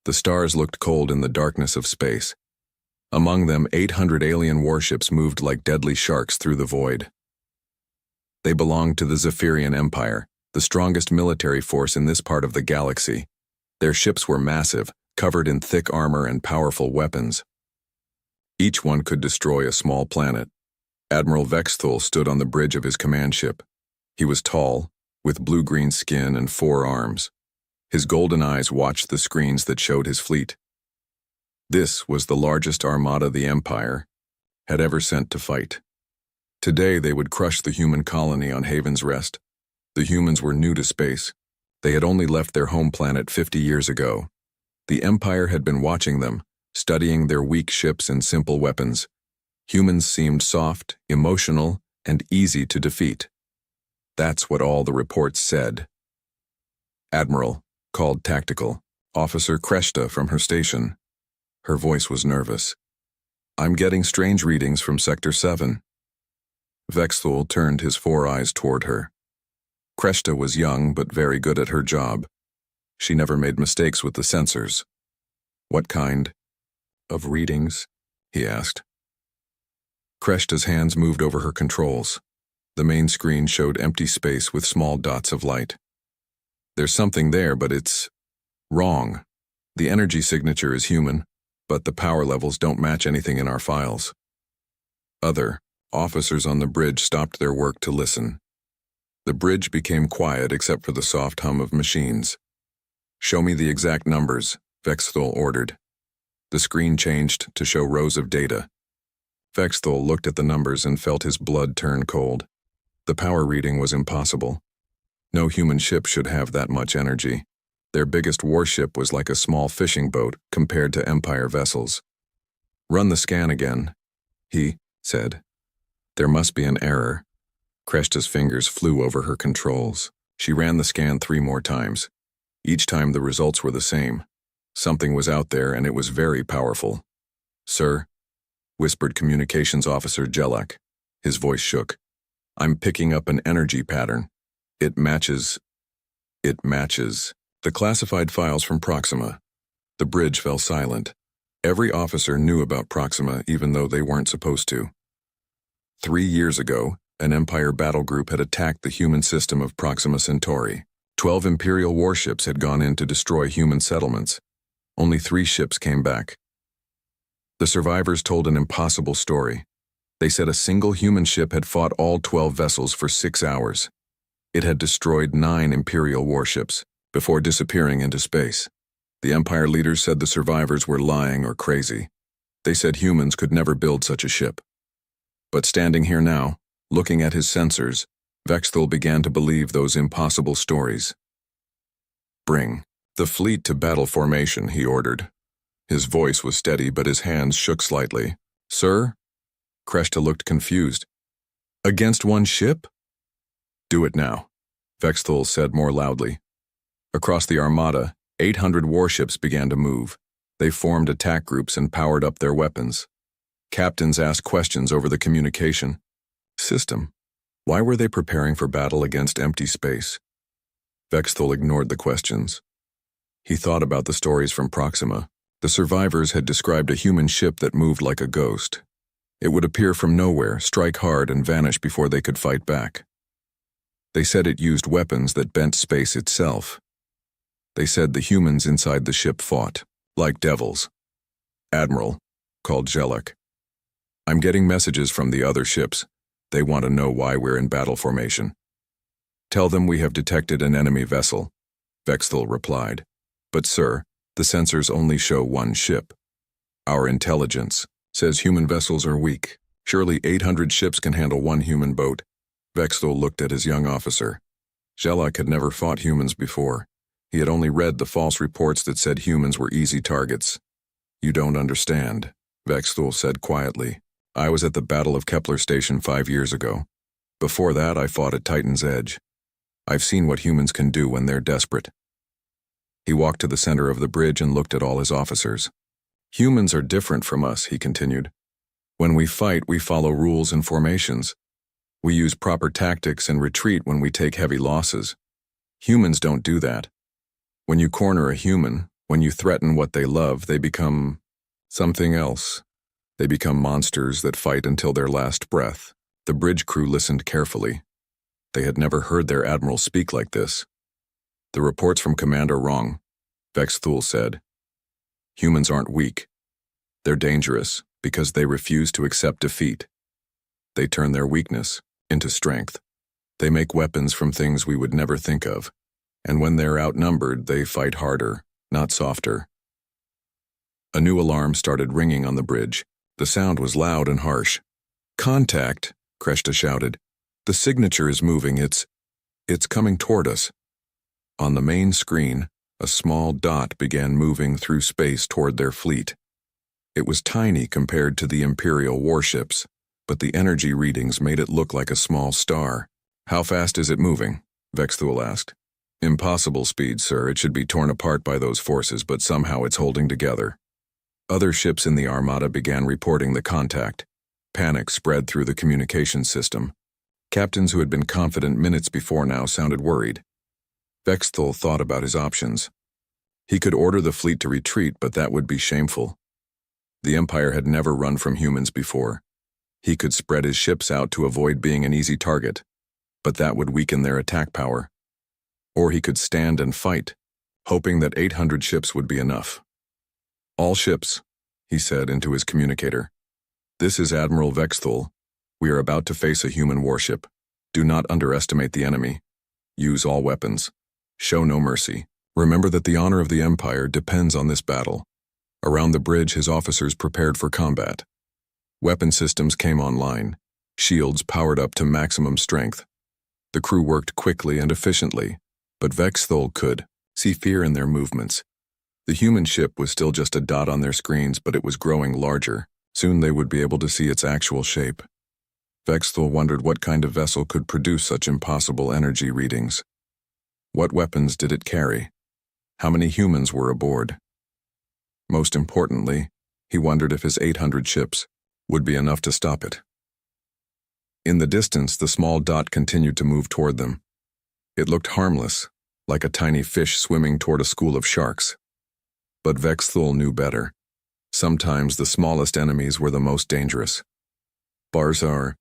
The stars looked cold in the darkness of space. Among them, 800 alien warships moved like deadly sharks through the void. They belonged to the Zephyrian Empire, the strongest military force in this part of the galaxy. Their ships were massive, covered in thick armor and powerful weapons. Each one could destroy a small planet. Admiral Vexthul stood on the bridge of his command ship. He was tall, with blue-green skin and 4 arms. His golden eyes watched the screens that showed his fleet. This was the largest armada the Empire had ever sent to fight. Today they would crush the human colony on Haven's Rest. The humans were new to space. They had only left their home planet 50 years ago. The Empire had been watching them, studying their weak ships and simple weapons. Humans seemed soft, emotional, and easy to defeat. That's what all the reports said. Admiral, called Tactical, Officer Kreshta from her station. Her voice was nervous. I'm getting strange readings from Sector 7. Vexthul turned his 4 eyes toward her. Kreshta was young but very good at her job. She never made mistakes with the sensors. What kind of readings? He asked. Kreshta's hands moved over her controls. The main screen showed empty space with small dots of light. There's something there, but it's wrong. The energy signature is human, but the power levels don't match anything in our files. Other officers on the bridge stopped their work to listen. The bridge became quiet except for the soft hum of machines. Show me the exact numbers, Vexthul ordered. The screen changed to show rows of data. Vexthul looked at the numbers and felt his blood turn cold. The power reading was impossible. No human ship should have that much energy. Their biggest warship was like a small fishing boat compared to Empire vessels. Run the scan again, he said. There must be an error. Kreshta's fingers flew over her controls. She ran the scan 3 more times. Each time the results were the same. Something was out there and it was very powerful. Sir, whispered Communications Officer Jelak. His voice shook. I'm picking up an energy pattern. It matches. The classified files from Proxima. The bridge fell silent. Every officer knew about Proxima even though they weren't supposed to. 3 years ago, an Empire battle group had attacked the human system of Proxima Centauri. 12 Imperial warships had gone in to destroy human settlements. Only 3 ships came back. The survivors told an impossible story. They said a single human ship had fought all 12 vessels for 6 hours. It had destroyed 9 Imperial warships before disappearing into space. The Empire leaders said the survivors were lying or crazy. They said humans could never build such a ship. But standing here now, looking at his sensors, Vexthul began to believe those impossible stories. Bring the fleet to battle formation, he ordered. His voice was steady, but his hands shook slightly. Sir? Kreshta looked confused. Against 1 ship? Do it now, Vexthul said more loudly. Across the Armada, 800 warships began to move. They formed attack groups and powered up their weapons. Captains asked questions over the communication system. Why were they preparing for battle against empty space? Vexthul ignored the questions. He thought about the stories from Proxima. The survivors had described a human ship that moved like a ghost. It would appear from nowhere, strike hard, and vanish before they could fight back. They said it used weapons that bent space itself. They said the humans inside the ship fought, like devils. Admiral, called Jelak. I'm getting messages from the other ships. They want to know why we're in battle formation. Tell them we have detected an enemy vessel, Vexthul replied. But sir, the sensors only show 1 ship. Our intelligence says human vessels are weak. Surely 800 ships can handle 1 human boat. Vexthul looked at his young officer. Jelak had never fought humans before. He had only read the false reports that said humans were easy targets. You don't understand, Vexthul said quietly. I was at the Battle of Kepler Station 5 years ago. Before that, I fought at Titan's Edge. I've seen what humans can do when they're desperate. He walked to the center of the bridge and looked at all his officers. Humans are different from us, he continued. When we fight, we follow rules and formations. We use proper tactics and retreat when we take heavy losses. Humans don't do that. When you corner a human, When you threaten what they love, they become something else. They become monsters that fight until their last breath. The bridge crew listened carefully. They had never heard their admiral speak like this. The reports from command are wrong, Vexthul said. Humans aren't weak. They're dangerous because they refuse to accept defeat. They turn their weakness into strength. They make weapons from things we would never think of. And when they're outnumbered, they fight harder, not softer. A new alarm started ringing on the bridge. The sound was loud and harsh. Contact, Kreshta shouted. The signature is moving. It's coming toward us. On the main screen, a small dot began moving through space toward their fleet. It was tiny compared to the Imperial warships, but the energy readings made it look like a small star. How fast is it moving? Vexthul asked. Impossible speed, sir. It should be torn apart by those forces, but somehow it's holding together. Other ships in the Armada began reporting the contact. Panic spread through the communications system. Captains who had been confident minutes before now sounded worried. Vexthul thought about his options. He could order the fleet to retreat, but that would be shameful. The Empire had never run from humans before. He could spread his ships out to avoid being an easy target, but that would weaken their attack power. Or he could stand and fight, hoping that 800 ships would be enough. All ships, he said into his communicator. This is Admiral Vexthul. We are about to face a human warship. Do not underestimate the enemy. Use all weapons. Show no mercy. Remember that the honor of the Empire depends on this battle. Around the bridge, his officers prepared for combat. Weapon systems came online. Shields powered up to maximum strength. The crew worked quickly and efficiently, but Vexthul could see fear in their movements. The human ship was still just a dot on their screens, but it was growing larger. Soon they would be able to see its actual shape. Vexthul wondered what kind of vessel could produce such impossible energy readings. What weapons did it carry? How many humans were aboard? Most importantly, he wondered if his 800 ships would be enough to stop it. In the distance, the small dot continued to move toward them. It looked harmless, like a tiny fish swimming toward a school of sharks. But Vexthul knew better. Sometimes the smallest enemies were the most dangerous. Barzar,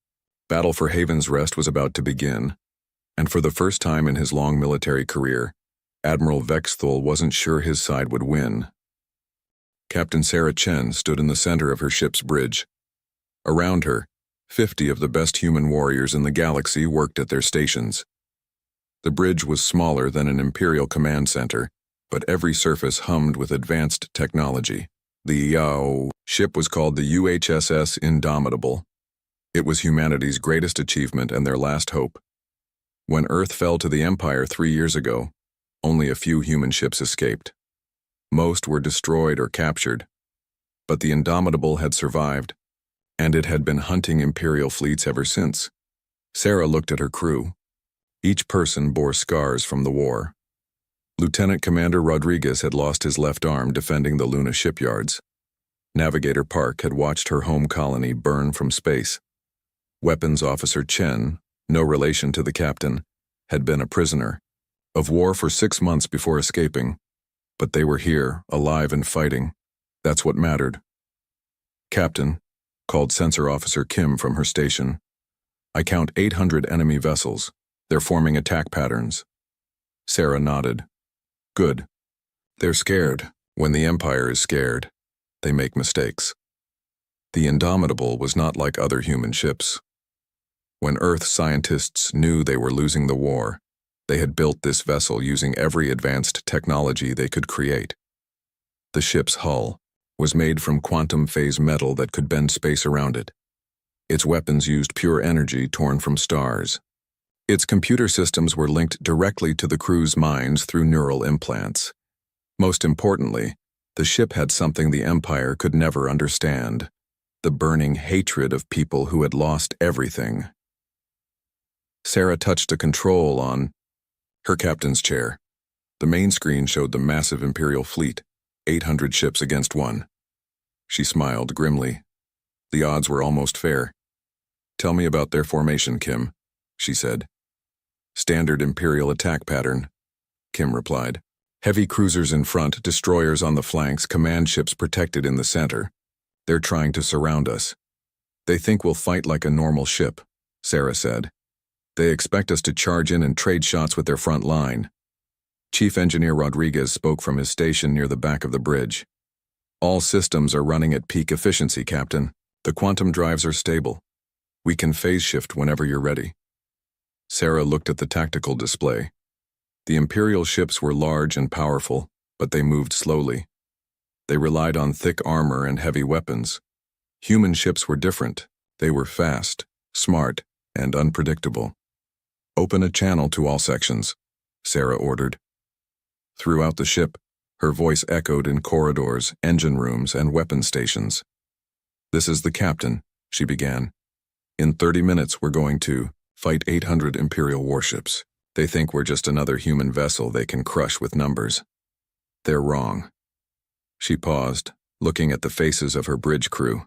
Battle for Haven's Rest was about to begin, and for the first time in his long military career, Admiral Vexthul wasn't sure his side would win. Captain Sarah Chen stood in the center of her ship's bridge. Around her, 50 of the best human warriors in the galaxy worked at their stations. The bridge was smaller than an Imperial command center, but every surface hummed with advanced technology. The ship was called the UHSS Indomitable. It was humanity's greatest achievement and their last hope. When Earth fell to the Empire 3 years ago, only a few human ships escaped. Most were destroyed or captured. But the Indomitable had survived, and it had been hunting Imperial fleets ever since. Sarah looked at her crew. Each person bore scars from the war. Lieutenant Commander Rodriguez had lost his left arm defending the Luna shipyards. Navigator Park had watched her home colony burn from space. Weapons Officer Chen, no relation to the captain, had been a prisoner of war for 6 months before escaping. But they were here, alive and fighting. That's what mattered. Captain, called Sensor Officer Kim from her station. I count 800 enemy vessels. They're forming attack patterns. Sarah nodded. Good. They're scared. When the Empire is scared, they make mistakes. The Indomitable was not like other human ships. When Earth scientists knew they were losing the war, they had built this vessel using every advanced technology they could create. The ship's hull was made from quantum phase metal that could bend space around it. Its weapons used pure energy torn from stars. Its computer systems were linked directly to the crew's minds through neural implants. Most importantly, the ship had something the Empire could never understand: the burning hatred of people who had lost everything. Sarah touched a control on her captain's chair. The main screen showed the massive Imperial fleet, 800 ships against 1. She smiled grimly. The odds were almost fair. Tell me about their formation, Kim, she said. Standard Imperial attack pattern, Kim replied. Heavy cruisers in front, destroyers on the flanks, command ships protected in the center. They're trying to surround us. They think we'll fight like a normal ship, Sarah said. They expect us to charge in and trade shots with their front line. Chief Engineer Rodriguez spoke from his station near the back of the bridge. All systems are running at peak efficiency, Captain. The quantum drives are stable. We can phase shift whenever you're ready. Sarah looked at the tactical display. The Imperial ships were large and powerful, but they moved slowly. They relied on thick armor and heavy weapons. Human ships were different. They were fast, smart, and unpredictable. Open a channel to all sections, Sarah ordered. Throughout the ship, her voice echoed in corridors, engine rooms, and weapon stations. This is the captain, she began. In 30 minutes, we're going to fight 800 Imperial warships. They think we're just another human vessel they can crush with numbers. They're wrong. She paused, looking at the faces of her bridge crew.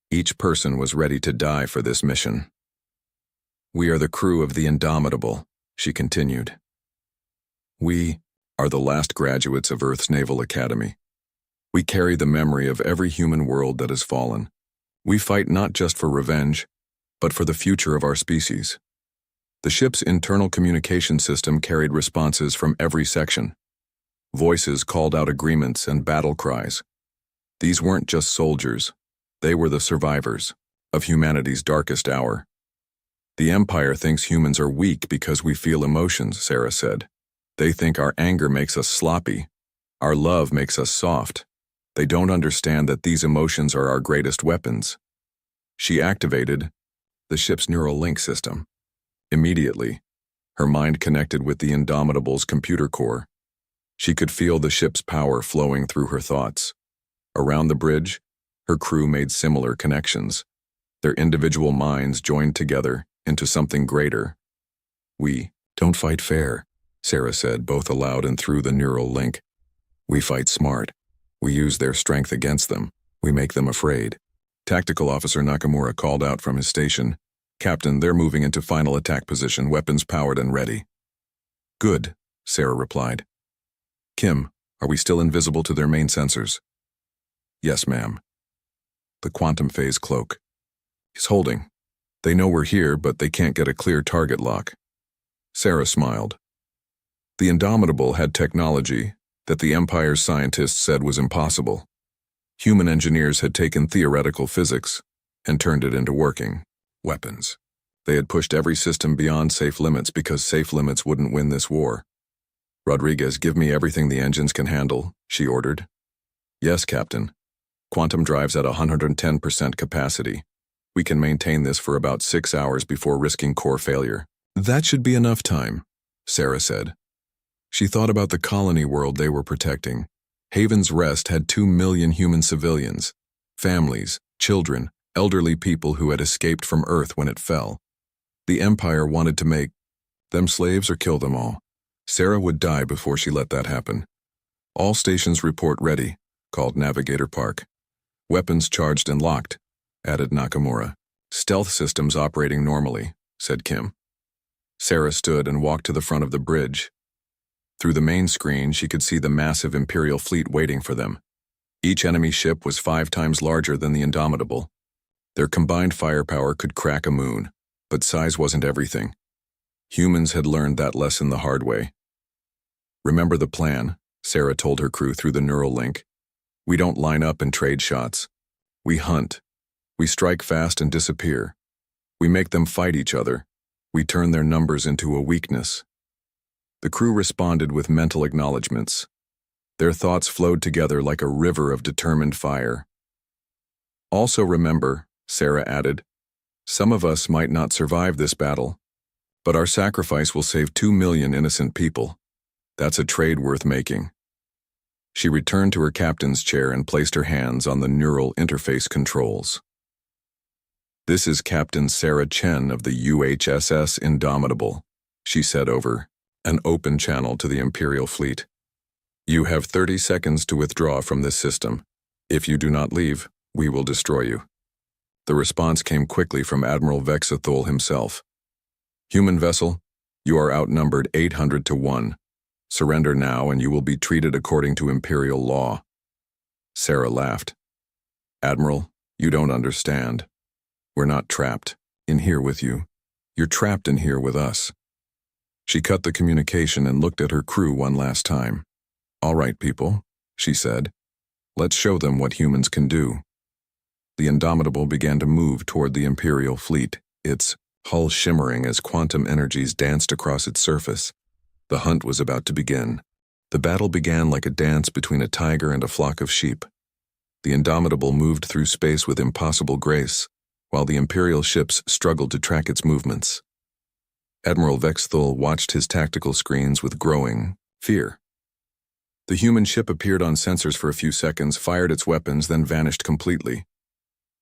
Each person was ready to die for this mission. We are the crew of the Indomitable, she continued. We are the last graduates of Earth's Naval Academy. We carry the memory of every human world that has fallen. We fight not just for revenge, but for the future of our species. The ship's internal communication system carried responses from every section. Voices called out agreements and battle cries. These weren't just soldiers. They were the survivors of humanity's darkest hour. The Empire thinks humans are weak because we feel emotions, Sarah said. They think our anger makes us sloppy. Our love makes us soft. They don't understand that these emotions are our greatest weapons. She activated the ship's neural link system. Immediately, her mind connected with the Indomitable's computer core. She could feel the ship's power flowing through her thoughts. Around the bridge, her crew made similar connections. Their individual minds joined together into something greater. We don't fight fair, Sarah said, both aloud and through the neural link. We fight smart. We use their strength against them. We make them afraid. Tactical Officer Nakamura called out from his station. Captain, they're moving into final attack position, weapons powered and ready. Good, Sarah replied. Kim, are we still invisible to their main sensors? Yes, ma'am. The quantum phase cloak. He's holding. They know we're here, but they can't get a clear target lock. Sarah smiled. The Indomitable had technology that the Empire's scientists said was impossible. Human engineers had taken theoretical physics and turned it into working weapons. They had pushed every system beyond safe limits because safe limits wouldn't win this war. Rodriguez, give me everything the engines can handle, she ordered. Yes, Captain. Quantum drives at 110% capacity. We can maintain this for about 6 hours before risking core failure. That should be enough time, Sarah said. She thought about the colony world they were protecting. Haven's Rest had 2 million human civilians, families, children, elderly people who had escaped from Earth when it fell. The Empire wanted to make them slaves or kill them all. Sarah would die before she let that happen. All stations report ready, called Navigator Park. Weapons charged and locked, added Nakamura. Stealth systems operating normally, said Kim. Sarah stood and walked to the front of the bridge. Through the main screen, she could see the massive Imperial fleet waiting for them. Each enemy ship was 5 times larger than the Indomitable. Their combined firepower could crack a moon, but size wasn't everything. Humans had learned that lesson the hard way. Remember the plan, Sarah told her crew through the neural link. We don't line up and trade shots. We hunt. We strike fast and disappear. We make them fight each other. We turn their numbers into a weakness. The crew responded with mental acknowledgments. Their thoughts flowed together like a river of determined fire. Also remember, Sarah added, some of us might not survive this battle, but our sacrifice will save 2 million innocent people. That's a trade worth making. She returned to her captain's chair and placed her hands on the neural interface controls. This is Captain Sarah Chen of the UHSS Indomitable, she said over an open channel to the Imperial fleet. You have 30 seconds to withdraw from this system. If you do not leave, we will destroy you. The response came quickly from Admiral Vexathol himself. Human vessel, you are outnumbered 800 to 1. Surrender now and you will be treated according to Imperial law. Sarah laughed. Admiral, you don't understand. We're not trapped in here with you. You're trapped in here with us. She cut the communication and looked at her crew one last time. All right, people, she said. Let's show them what humans can do. The Indomitable began to move toward the Imperial fleet, its hull shimmering as quantum energies danced across its surface. The hunt was about to begin. The battle began like a dance between a tiger and a flock of sheep. The Indomitable moved through space with impossible grace, while the Imperial ships struggled to track its movements. Admiral Vexthul watched his tactical screens with growing fear. The human ship appeared on sensors for a few seconds, fired its weapons, then vanished completely.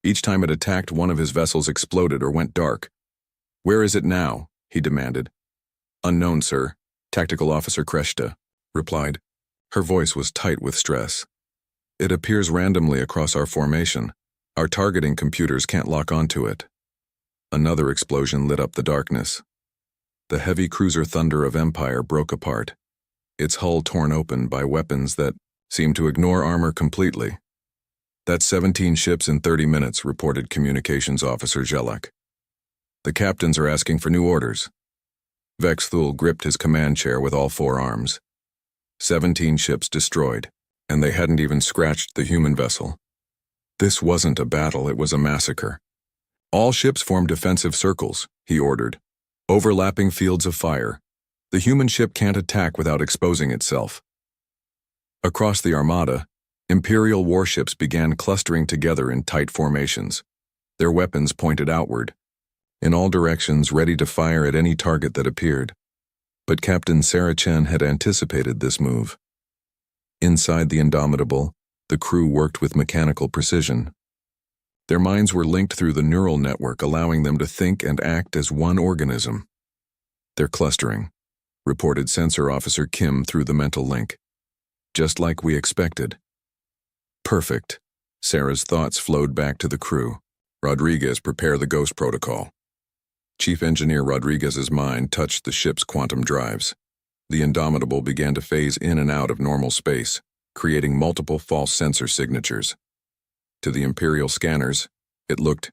Each time it attacked, one of his vessels exploded or went dark. Where is it now? He demanded. Unknown, sir, Tactical Officer Kreshta replied. Her voice was tight with stress. It appears randomly across our formation. Our targeting computers can't lock onto it. Another explosion lit up the darkness. The heavy cruiser Thunder of Empire broke apart, its hull torn open by weapons that seemed to ignore armor completely. That's 17 ships in 30 minutes, reported Communications Officer Jelek. The captains are asking for new orders. Vexthul gripped his command chair with all four arms. 17 ships destroyed, and they hadn't even scratched the human vessel. This wasn't a battle, it was a massacre. All ships form defensive circles, he ordered. Overlapping fields of fire. The human ship can't attack without exposing itself. Across the Armada, Imperial warships began clustering together in tight formations, their weapons pointed outward, in all directions ready to fire at any target that appeared. But Captain Sarah Chen had anticipated this move. Inside the Indomitable, the crew worked with mechanical precision. Their minds were linked through the neural network, allowing them to think and act as one organism. They're clustering, reported Sensor Officer Kim through the mental link. Just like we expected. Perfect. Sarah's thoughts flowed back to the crew. Rodriguez, prepare the Ghost Protocol. Chief Engineer Rodriguez's mind touched the ship's quantum drives. The Indomitable began to phase in and out of normal space, creating multiple false sensor signatures. To the Imperial scanners, it looked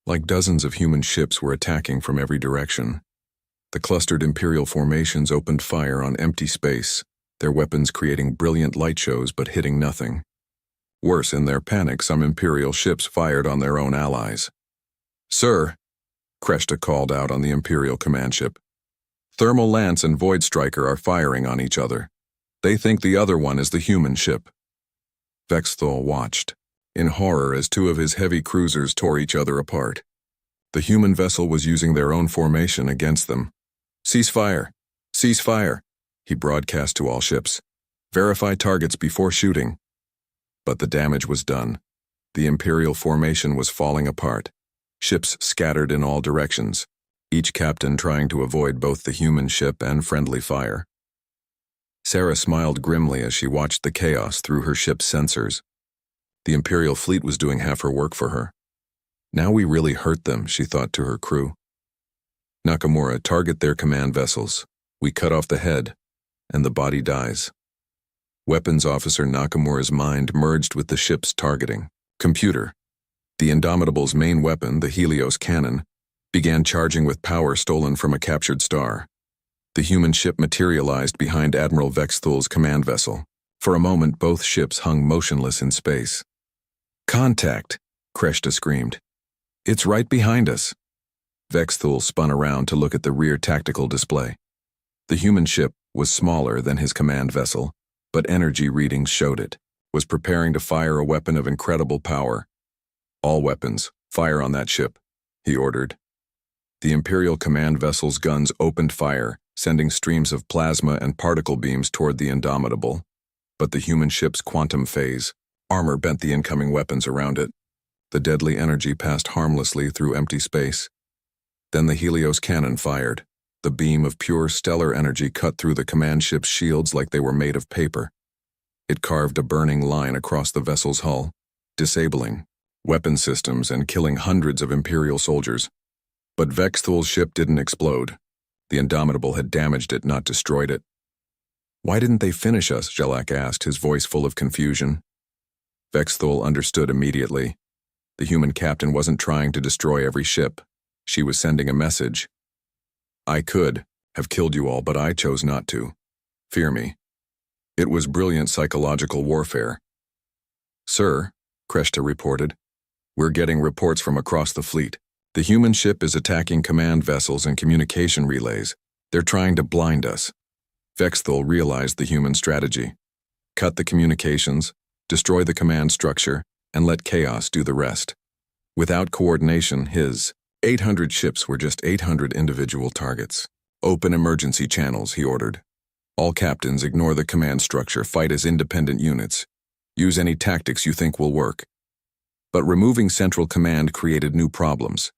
like dozens of human ships were attacking from every direction. The clustered Imperial formations opened fire on empty space, their weapons creating brilliant light shows but hitting nothing. Worse, in their panic, some Imperial ships fired on their own allies. Sir, Kreshta called out on the Imperial command ship. Thermal Lance and Void Striker are firing on each other. They think the other one is the human ship. Vexthul watched in horror as two of his heavy cruisers tore each other apart. The human vessel was using their own formation against them. Cease fire! Cease fire! He broadcast to all ships. Verify targets before shooting. But the damage was done. The Imperial formation was falling apart. Ships scattered in all directions, each captain trying to avoid both the human ship and friendly fire. Sarah smiled grimly as she watched the chaos through her ship's sensors. The Imperial fleet was doing half her work for her. Now we really hurt them, she thought to her crew. Nakamura, target their command vessels. We cut off the head, and the body dies. Weapons Officer Nakamura's mind merged with the ship's targeting. Computer. The Indomitable's main weapon, the Helios cannon, began charging with power stolen from a captured star. The human ship materialized behind Admiral Vexthul's command vessel. For a moment, both ships hung motionless in space. Contact! Kreshta screamed. It's right behind us. Vexthul spun around to look at the rear tactical display. The human ship was smaller than his command vessel, but energy readings showed it, was preparing to fire a weapon of incredible power. All weapons, fire on that ship, he ordered. The Imperial command vessel's guns opened fire, sending streams of plasma and particle beams toward the Indomitable. But the human ship's quantum phase, armor bent the incoming weapons around it. The deadly energy passed harmlessly through empty space. Then the Helios cannon fired. The beam of pure stellar energy cut through the command ship's shields like they were made of paper. It carved a burning line across the vessel's hull, disabling weapon systems and killing hundreds of Imperial soldiers. But Vexthul's ship didn't explode. The Indomitable had damaged it, not destroyed it. Why didn't they finish us? Jelak asked, his voice full of confusion. Vexthul understood immediately. The human captain wasn't trying to destroy every ship. She was sending a message. I could have killed you all, but I chose not to. Fear me. It was brilliant psychological warfare. Sir, Kreshta reported, we're getting reports from across the fleet. The human ship is attacking command vessels and communication relays. They're trying to blind us. Vexthul realized the human strategy. Cut the communications, destroy the command structure, and let chaos do the rest. Without coordination, his 800 ships were just 800 individual targets. Open emergency channels, he ordered. All captains ignore the command structure, fight as independent units. Use any tactics you think will work. But removing central command created new problems.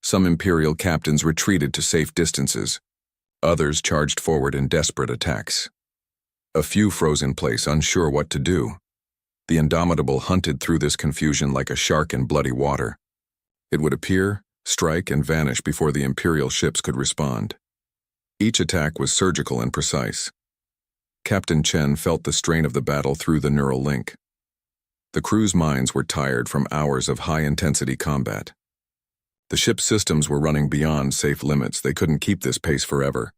Some Imperial captains retreated to safe distances. Others charged forward in desperate attacks. A few froze in place, unsure what to do. The Indomitable hunted through this confusion like a shark in bloody water. It would appear, strike, and vanish before the Imperial ships could respond. Each attack was surgical and precise. Captain Chen felt the strain of the battle through the neural link. The crew's minds were tired from hours of high-intensity combat. The ship's systems were running beyond safe limits. They couldn't keep this pace forever.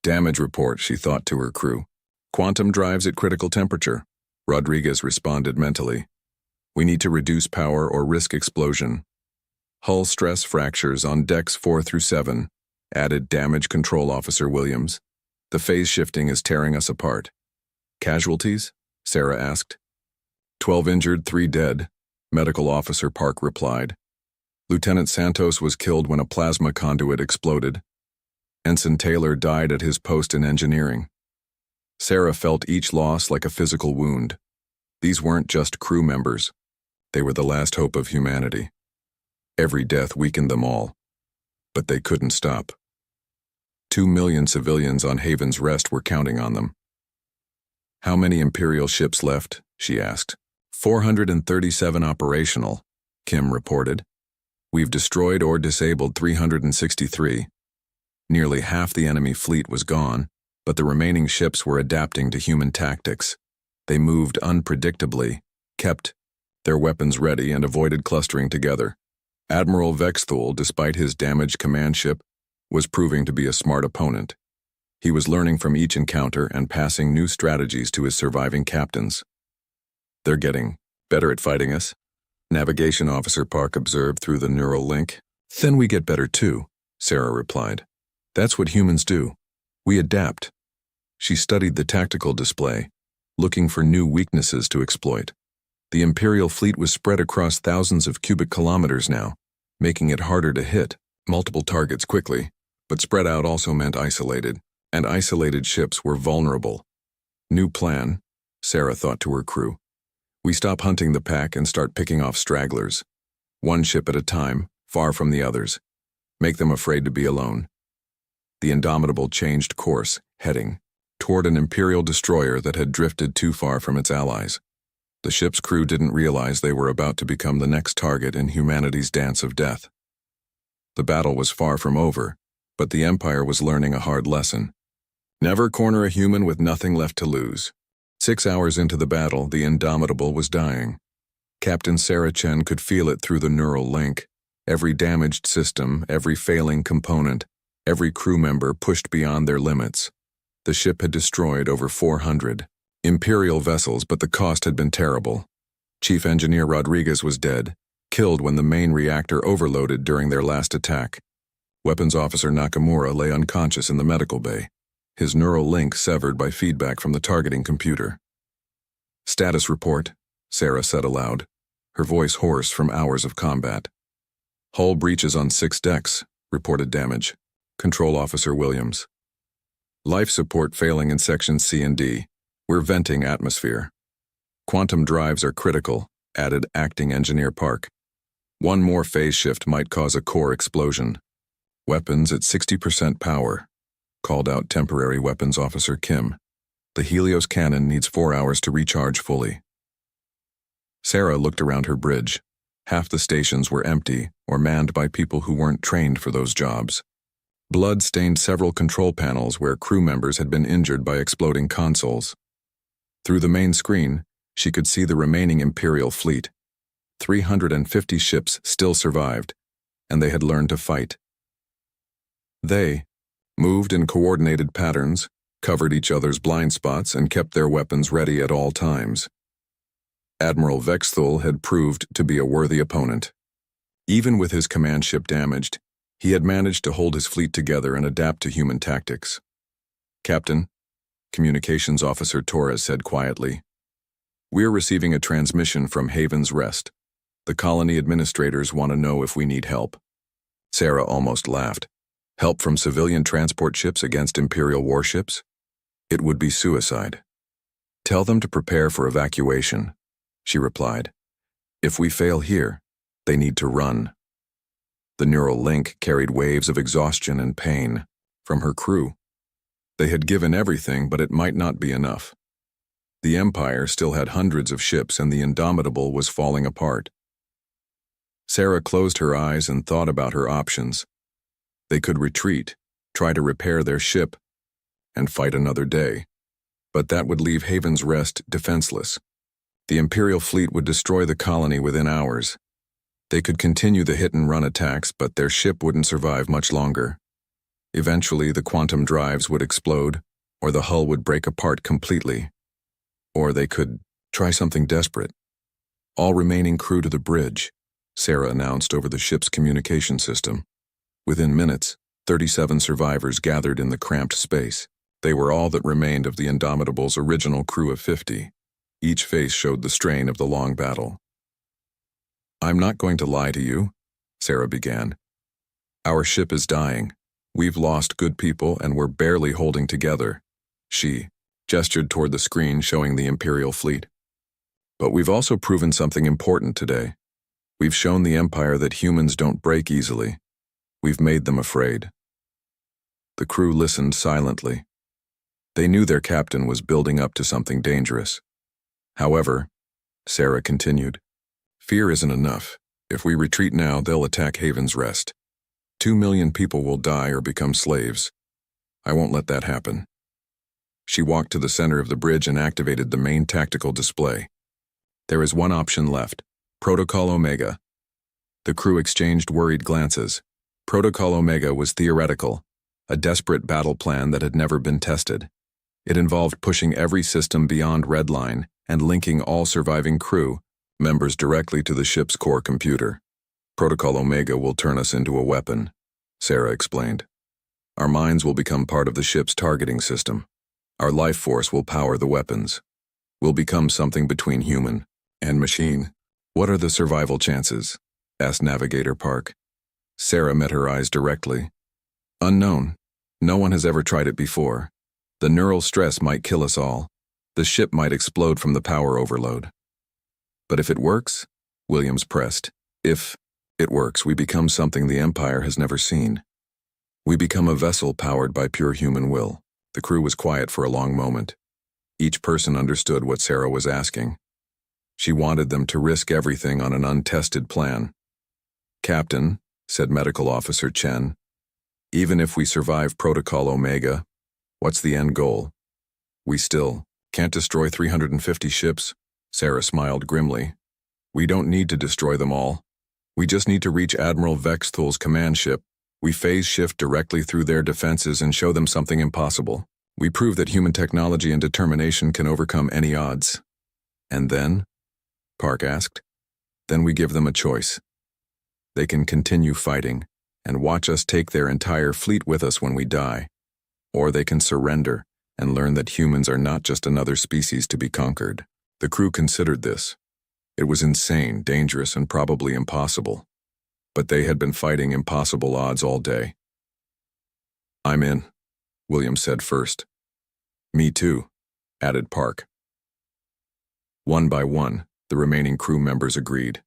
Damage report, she thought to her crew. Quantum drives at critical temperature. Rodriguez responded mentally. We need to reduce power or risk explosion. Hull stress fractures on decks 4 through 7, added Damage Control Officer Williams. The phase shifting is tearing us apart. Casualties? Sarah asked. 12 injured, 3 dead, Medical Officer Park replied. Lieutenant Santos was killed when a plasma conduit exploded. Ensign Taylor died at his post in engineering. Sarah felt each loss like a physical wound. These weren't just crew members. They were the last hope of humanity. Every death weakened them all. But they couldn't stop. 2 million civilians on Haven's Rest were counting on them. How many Imperial ships left? She asked. 437 operational, Kim reported. We've destroyed or disabled 363. Nearly half the enemy fleet was gone, but the remaining ships were adapting to human tactics. They moved unpredictably, kept their weapons ready, and avoided clustering together. Admiral Vexthul, despite his damaged command ship, was proving to be a smart opponent. He was learning from each encounter and passing new strategies to his surviving captains. They're getting better at fighting us, Navigation Officer Park observed through the neural link. Then we get better too, Sarah replied. That's what humans do. We adapt. She studied the tactical display, looking for new weaknesses to exploit. The Imperial fleet was spread across thousands of cubic kilometers now, making it harder to hit multiple targets quickly, but spread out also meant isolated, and isolated ships were vulnerable. New plan, Sarah thought to her crew. We stop hunting the pack and start picking off stragglers. One ship at a time, far from the others. Make them afraid to be alone. The Indomitable changed course, heading toward an Imperial destroyer that had drifted too far from its allies. The ship's crew didn't realize they were about to become the next target in humanity's dance of death. The battle was far from over, but the Empire was learning a hard lesson. Never corner a human with nothing left to lose. 6 hours into the battle, the Indomitable was dying. Captain Sarah Chen could feel it through the neural link. Every damaged system, every failing component, every crew member pushed beyond their limits. The ship had destroyed over 400 Imperial vessels, but the cost had been terrible. Chief Engineer Rodriguez was dead, killed when the main reactor overloaded during their last attack. Weapons Officer Nakamura lay unconscious in the medical bay, his neural link severed by feedback from the targeting computer. Status report, Sarah said aloud, her voice hoarse from hours of combat. Hull breaches on 6 decks, reported damage. Control Officer Williams. Life support failing in sections C and D. We're venting atmosphere. Quantum drives are critical, added Acting Engineer Park. One more phase shift might cause a core explosion. Weapons at 60% power, called out Temporary Weapons Officer Kim. The Helios cannon needs 4 hours to recharge fully. Sarah looked around her bridge. Half the stations were empty or manned by people who weren't trained for those jobs. Blood stained several control panels where crew members had been injured by exploding consoles. Through the main screen, she could see the remaining Imperial fleet. 350 ships still survived, and they had learned to fight. They moved in coordinated patterns, covered each other's blind spots, and kept their weapons ready at all times. Admiral Vexthul had proved to be a worthy opponent. Even with his command ship damaged, he had managed to hold his fleet together and adapt to human tactics. "Captain," Communications Officer Torres said quietly, "we're receiving a transmission from Haven's Rest. The colony administrators want to know if we need help." Sarah almost laughed. Help from civilian transport ships against Imperial warships? It would be suicide. "Tell them to prepare for evacuation," she replied. "If we fail here, they need to run." The neural link carried waves of exhaustion and pain from her crew. They had given everything, but it might not be enough. The Empire still had hundreds of ships, and the Indomitable was falling apart. Sarah closed her eyes and thought about her options. They could retreat, try to repair their ship, and fight another day. But that would leave Haven's Rest defenseless. The Imperial fleet would destroy the colony within hours. They could continue the hit-and-run attacks, but their ship wouldn't survive much longer. Eventually, the quantum drives would explode, or the hull would break apart completely. Or they could try something desperate. "All remaining crew to the bridge," Sarah announced over the ship's communication system. Within minutes, 37 survivors gathered in the cramped space. They were all that remained of the Indomitable's original crew of 50. Each face showed the strain of the long battle. "I'm not going to lie to you," Sarah began. "Our ship is dying. We've lost good people and we're barely holding together." She gestured toward the screen showing the Imperial fleet. "But we've also proven something important today. We've shown the Empire that humans don't break easily. We've made them afraid." The crew listened silently. They knew their captain was building up to something dangerous. "However," Sarah continued, "fear isn't enough. If we retreat now, they'll attack Haven's Rest. 2 million people will die or become slaves. I won't let that happen." She walked to the center of the bridge and activated the main tactical display. "There is one option left. Protocol Omega." The crew exchanged worried glances. Protocol Omega was theoretical, a desperate battle plan that had never been tested. It involved pushing every system beyond Redline and linking all surviving crew members directly to the ship's core computer. "Protocol Omega will turn us into a weapon," Sarah explained. "Our minds will become part of the ship's targeting system. Our life force will power the weapons. We'll become something between human and machine." "What are the survival chances?" asked Navigator Park. Sarah met her eyes directly. "Unknown. No one has ever tried it before. The neural stress might kill us all. The ship might explode from the power overload." "But if it works?" Williams pressed. "If it works, we become something the Empire has never seen. We become a vessel powered by pure human will." The crew was quiet for a long moment. Each person understood what Sarah was asking. She wanted them to risk everything on an untested plan. "Captain," said Medical Officer Chen, "even if we survive Protocol Omega, what's the end goal? We still can't destroy 350 ships." Sarah smiled grimly. "We don't need to destroy them all. We just need to reach Admiral Vexthul's command ship. We phase shift directly through their defenses and show them something impossible. We prove that human technology and determination can overcome any odds." "And then?" Park asked. "Then we give them a choice. They can continue fighting and watch us take their entire fleet with us when we die. Or they can surrender and learn that humans are not just another species to be conquered." The crew considered this. It was insane, dangerous, and probably impossible. But they had been fighting impossible odds all day. "I'm in," William said first. "Me too," added Park. One by one, the remaining crew members agreed.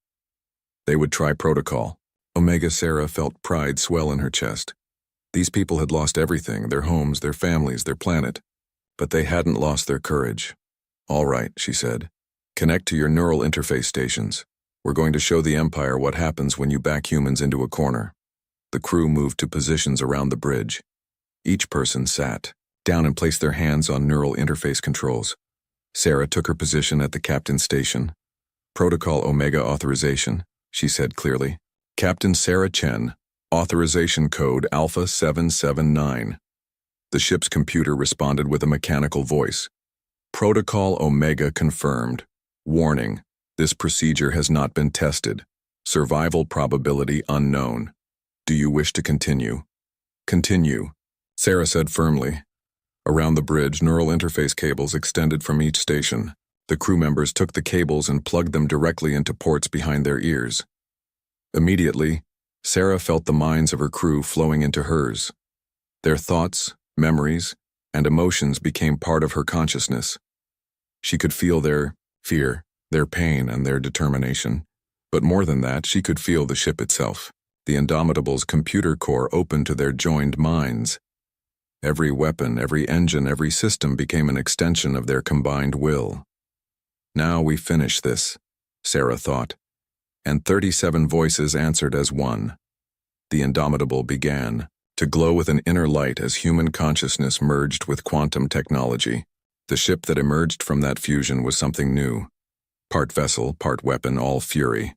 They would try protocol. Omega Sarah felt pride swell in her chest. These people had lost everything, their homes, their families, their planet. But they hadn't lost their courage. "All right," she said. "Connect to your neural interface stations. We're going to show the Empire what happens when you back humans into a corner." The crew moved to positions around the bridge. Each person sat down and placed their hands on neural interface controls. Sarah took her position at the captain's station. Protocol Omega authorization, she said clearly. Captain Sarah Chen, authorization code Alpha 779. The ship's computer responded with a mechanical voice. Protocol Omega confirmed. Warning, this procedure has not been tested. Survival probability unknown. Do you wish to continue? Continue, Sarah said firmly. Around the bridge, neural interface cables extended from each station. The crew members took the cables and plugged them directly into ports behind their ears. Immediately, Sarah felt the minds of her crew flowing into hers. Their thoughts, memories, and emotions became part of her consciousness. She could feel their fear, their pain, and their determination. But more than that, she could feel the ship itself. The Indomitable's computer core opened to their joined minds. Every weapon, every engine, every system became an extension of their combined will. Now we finish this, Sarah thought, and 37 voices answered as one. The Indomitable began to glow with an inner light as human consciousness merged with quantum technology. The ship that emerged from that fusion was something new. Part vessel, part weapon, all fury.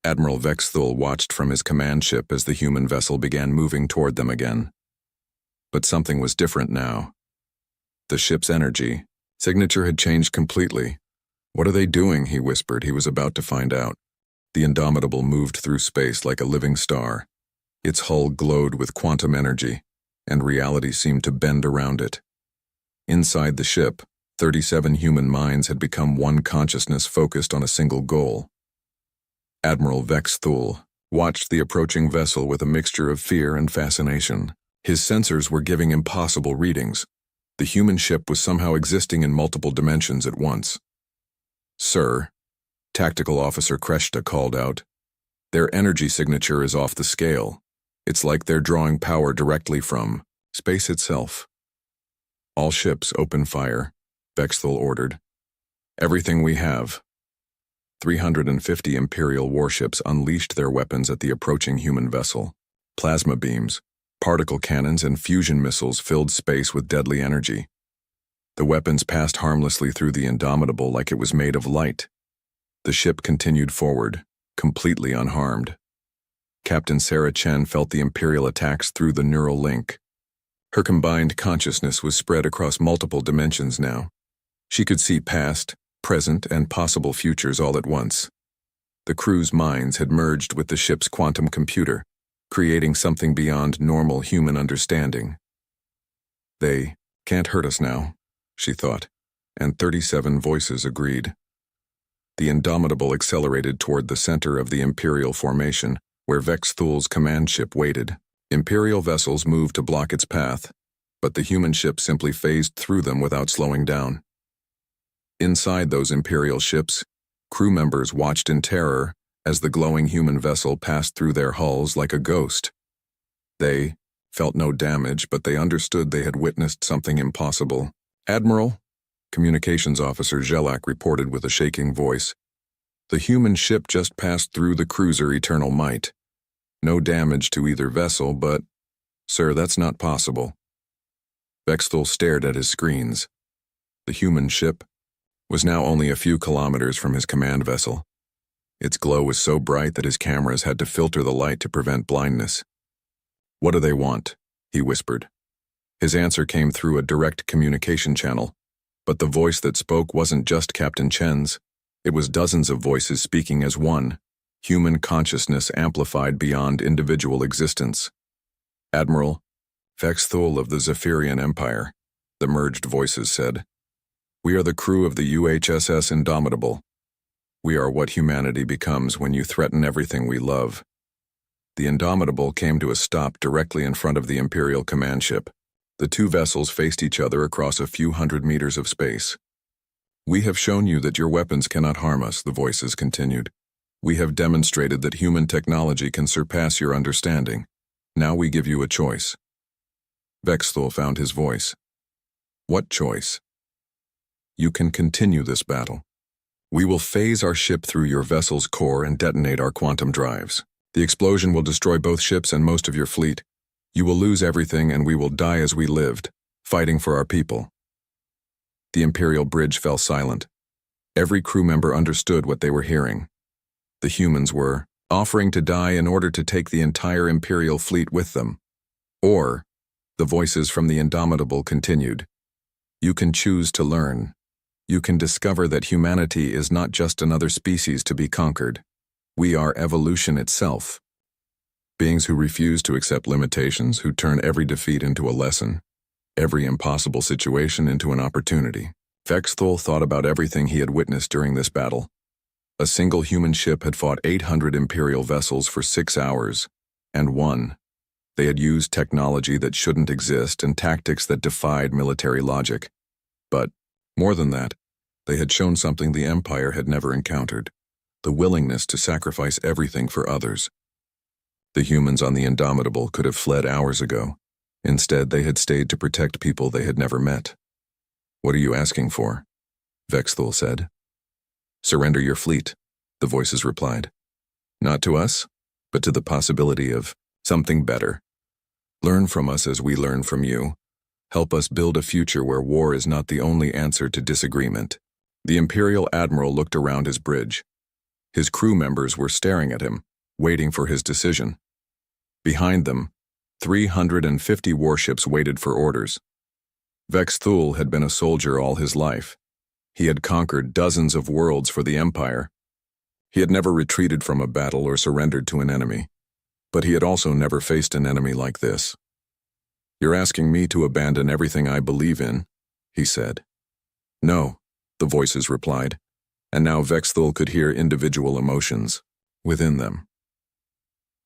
Admiral Vexthul watched from his command ship as the human vessel began moving toward them again. But something was different now. The ship's energy signature had changed completely. What are they doing? He whispered. He was about to find out. The Indomitable moved through space like a living star. Its hull glowed with quantum energy, and reality seemed to bend around it. Inside the ship, 37 human minds had become one consciousness focused on a single goal. Admiral Vexthul watched the approaching vessel with a mixture of fear and fascination. His sensors were giving impossible readings. The human ship was somehow existing in multiple dimensions at once. Sir, Tactical Officer Kreshta called out, their energy signature is off the scale. It's like they're drawing power directly from space itself. All ships open fire, Vexthul ordered. Everything we have. 350 Imperial warships unleashed their weapons at the approaching human vessel. Plasma beams, particle cannons, and fusion missiles filled space with deadly energy. The weapons passed harmlessly through the Indomitable like it was made of light. The ship continued forward, completely unharmed. Captain Sarah Chen felt the Imperial attacks through the neural link. Her combined consciousness was spread across multiple dimensions now. She could see past, present, and possible futures all at once. The crew's minds had merged with the ship's quantum computer, creating something beyond normal human understanding. They can't hurt us now, she thought, and 37 voices agreed. The Indomitable accelerated toward the center of the Imperial formation, where Vexthul's command ship waited. Imperial vessels moved to block its path, but the human ship simply phased through them without slowing down. Inside those Imperial ships, crew members watched in terror as the glowing human vessel passed through their hulls like a ghost. They felt no damage, but they understood they had witnessed something impossible. Admiral, Communications Officer Zelak reported with a shaking voice, the human ship just passed through the cruiser Eternal Might. No damage to either vessel, but, sir, that's not possible. Vexthul stared at his screens. The human ship was now only a few kilometers from his command vessel. Its glow was so bright that his cameras had to filter the light to prevent blindness. What do they want? He whispered. His answer came through a direct communication channel, but the voice that spoke wasn't just Captain Chen's. It was dozens of voices speaking as one, human consciousness amplified beyond individual existence. Admiral Vexthul of the Zephyrian Empire, the merged voices said. We are the crew of the UHSS Indomitable. We are what humanity becomes when you threaten everything we love. The Indomitable came to a stop directly in front of the Imperial command ship. The two vessels faced each other across a few hundred meters of space. We have shown you that your weapons cannot harm us, the voices continued. We have demonstrated that human technology can surpass your understanding. Now we give you a choice. Vexthul found his voice. What choice? You can continue this battle. We will phase our ship through your vessel's core and detonate our quantum drives. The explosion will destroy both ships and most of your fleet. You will lose everything and we will die as we lived, fighting for our people." The Imperial bridge fell silent. Every crew member understood what they were hearing. The humans were offering to die in order to take the entire Imperial fleet with them. Or, the voices from the Indomitable continued, "You can choose to learn. You can discover that humanity is not just another species to be conquered. We are evolution itself. Beings who refuse to accept limitations, who turn every defeat into a lesson, every impossible situation into an opportunity." Vexthul thought about everything he had witnessed during this battle. A single human ship had fought 800 Imperial vessels for 6 hours, and won. They had used technology that shouldn't exist and tactics that defied military logic. But, more than that, they had shown something the Empire had never encountered: the willingness to sacrifice everything for others. The humans on the Indomitable could have fled hours ago. Instead, they had stayed to protect people they had never met. "What are you asking for?" Vexthul said. "Surrender your fleet," the voices replied. "Not to us, but to the possibility of something better. Learn from us as we learn from you. Help us build a future where war is not the only answer to disagreement." The Imperial Admiral looked around his bridge. His crew members were staring at him, waiting for his decision. Behind them, 350 warships waited for orders. Vexthul had been a soldier all his life. He had conquered dozens of worlds for the Empire. He had never retreated from a battle or surrendered to an enemy. But he had also never faced an enemy like this. "You're asking me to abandon everything I believe in," he said. "No," the voices replied, and now Vexthul could hear individual emotions within them.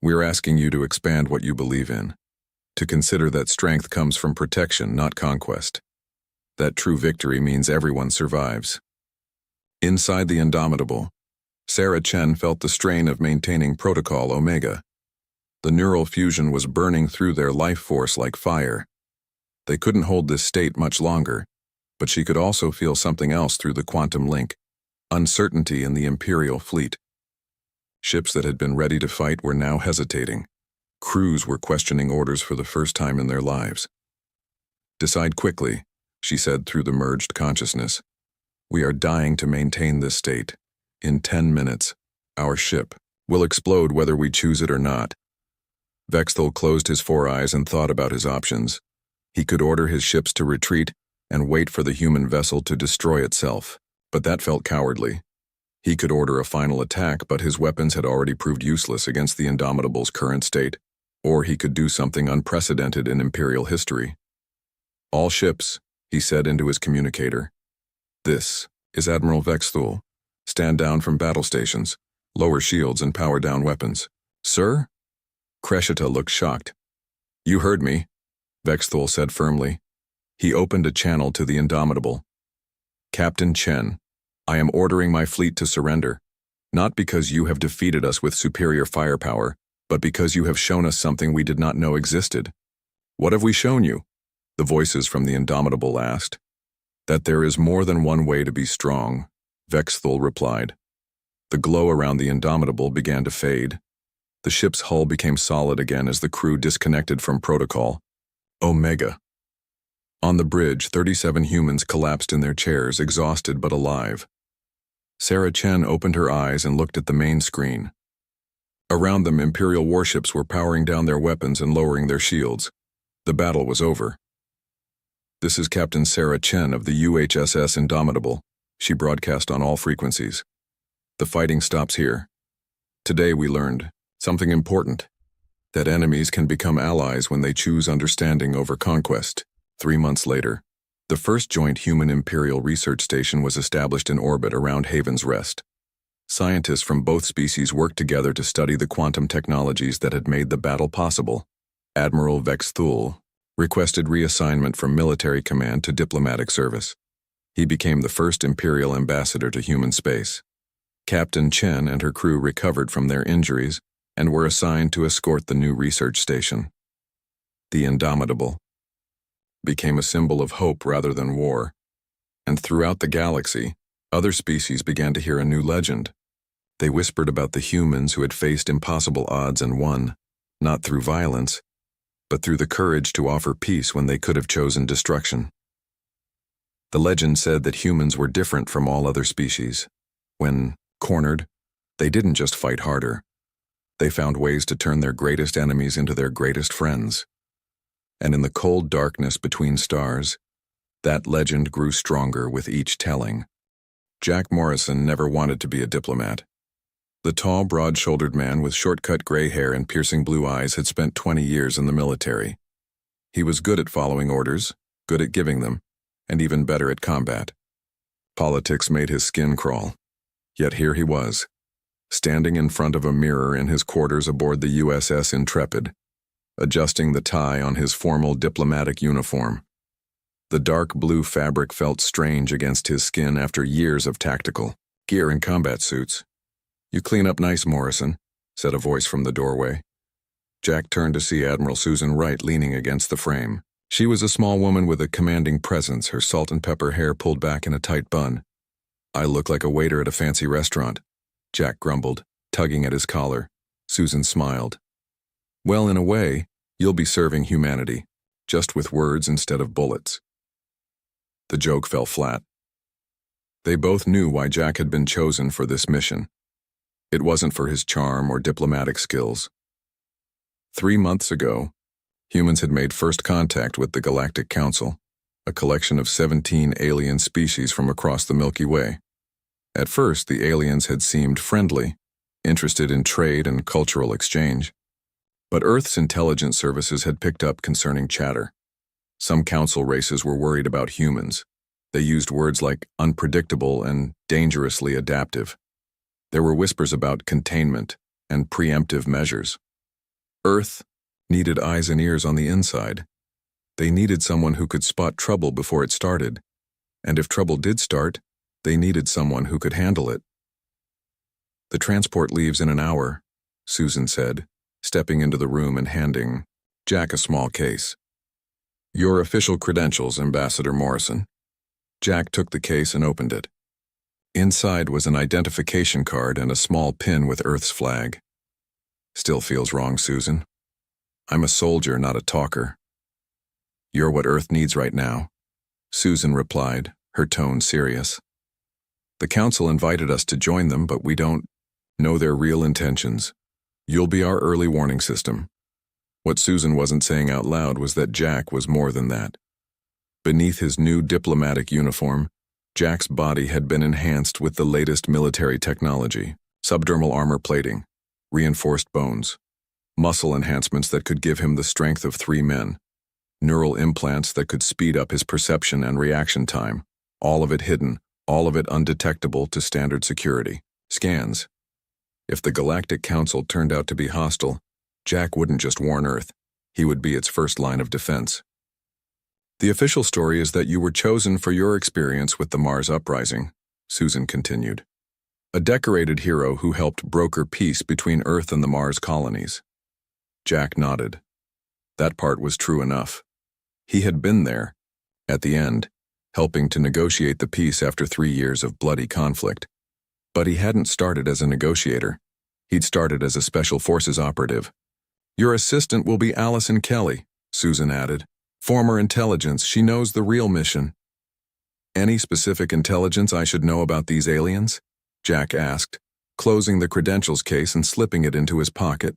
"We're asking you to expand what you believe in, to consider that strength comes from protection, not conquest. That true victory means everyone survives." Inside the Indomitable, Sarah Chen felt the strain of maintaining Protocol Omega. The neural fusion was burning through their life force like fire. They couldn't hold this state much longer, but she could also feel something else through the quantum link: uncertainty in the Imperial fleet. Ships that had been ready to fight were now hesitating. Crews were questioning orders for the first time in their lives. "Decide quickly," she said through the merged consciousness. "We are dying to maintain this state. In 10 minutes, our ship will explode whether we choose it or not." Vexthul closed his 4 eyes and thought about his options. He could order his ships to retreat and wait for the human vessel to destroy itself, but that felt cowardly. He could order a final attack, but his weapons had already proved useless against the Indomitable's current state. Or he could do something unprecedented in Imperial history. "All ships," he said into his communicator. "This is Admiral Vexthul. Stand down from battle stations, lower shields and power down weapons." "Sir?" Kreshita looked shocked. "You heard me," Vexthul said firmly. He opened a channel to the Indomitable. "Captain Chen, I am ordering my fleet to surrender, not because you have defeated us with superior firepower, but because you have shown us something we did not know existed." "What have we shown you?" the voices from the Indomitable asked. "That there is more than one way to be strong," Vexthul replied. The glow around the Indomitable began to fade. The ship's hull became solid again as the crew disconnected from protocol. Omega. On the bridge, 37 humans collapsed in their chairs, exhausted but alive. Sarah Chen opened her eyes and looked at the main screen. Around them, Imperial warships were powering down their weapons and lowering their shields. The battle was over. "This is Captain Sarah Chen of the UHSS Indomitable," she broadcast on all frequencies. "The fighting stops here. Today we learned something important: that enemies can become allies when they choose understanding over conquest." 3 months later, the first joint human Imperial research station was established in orbit around Haven's Rest. Scientists from both species worked together to study the quantum technologies that had made the battle possible. Admiral Vexthul requested reassignment from military command to diplomatic service. He became the first Imperial ambassador to human space. Captain Chen and her crew recovered from their injuries and were assigned to escort the new research station. The Indomitable became a symbol of hope rather than war, and throughout the galaxy, other species began to hear a new legend: They whispered about the humans who had faced impossible odds and won, not through violence, but through the courage to offer peace when they could have chosen destruction. The legend said that humans were different from all other species. When cornered, they didn't just fight harder. They found ways to turn their greatest enemies into their greatest friends. And in the cold darkness between stars, that legend grew stronger with each telling. Jack Morrison never wanted to be a diplomat. The tall, broad-shouldered man with short-cut gray hair and piercing blue eyes had spent 20 years in the military. He was good at following orders, good at giving them, and even better at combat. Politics made his skin crawl. Yet here he was, standing in front of a mirror in his quarters aboard the USS Intrepid, adjusting the tie on his formal diplomatic uniform. The dark blue fabric felt strange against his skin after years of tactical gear and combat suits. "You clean up nice, Morrison," said a voice from the doorway. Jack turned to see Admiral Susan Wright leaning against the frame. She was a small woman with a commanding presence, her salt and pepper hair pulled back in a tight bun. "I look like a waiter at a fancy restaurant," Jack grumbled, tugging at his collar. Susan smiled. "Well, in a way, you'll be serving humanity, just with words instead of bullets." The joke fell flat. They both knew why Jack had been chosen for this mission. It wasn't for his charm or diplomatic skills. 3 months ago, humans had made first contact with the Galactic Council, a collection of 17 alien species from across the Milky Way. At first, the aliens had seemed friendly, interested in trade and cultural exchange. But Earth's intelligence services had picked up concerning chatter. Some council races were worried about humans. They used words like unpredictable and dangerously adaptive. There were whispers about containment and preemptive measures. Earth needed eyes and ears on the inside. They needed someone who could spot trouble before it started. And if trouble did start, they needed someone who could handle it. "The transport leaves in an hour," Susan said, stepping into the room and handing Jack a small case. "Your official credentials, Ambassador Morrison." Jack took the case and opened it. Inside was an identification card and a small pin with Earth's flag. "Still feels wrong, Susan. I'm a soldier, not a talker." "You're what Earth needs right now," Susan replied, her tone serious. "The Council invited us to join them, but we don't know their real intentions. You'll be our early warning system." What Susan wasn't saying out loud was that Jack was more than that. Beneath his new diplomatic uniform, Jack's body had been enhanced with the latest military technology: subdermal armor plating, reinforced bones, muscle enhancements that could give him the strength of 3 men, neural implants that could speed up his perception and reaction time, all of it hidden, all of it undetectable to standard security scans. If the Galactic Council turned out to be hostile, Jack wouldn't just warn Earth, he would be its first line of defense. "The official story is that you were chosen for your experience with the Mars uprising," Susan continued. "A decorated hero who helped broker peace between Earth and the Mars colonies." Jack nodded. That part was true enough. He had been there, at the end, helping to negotiate the peace after 3 years of bloody conflict. But he hadn't started as a negotiator. He'd started as a Special Forces operative. "Your assistant will be Allison Kelly," Susan added. "Former intelligence, she knows the real mission." "Any specific intelligence I should know about these aliens?" Jack asked, closing the credentials case and slipping it into his pocket.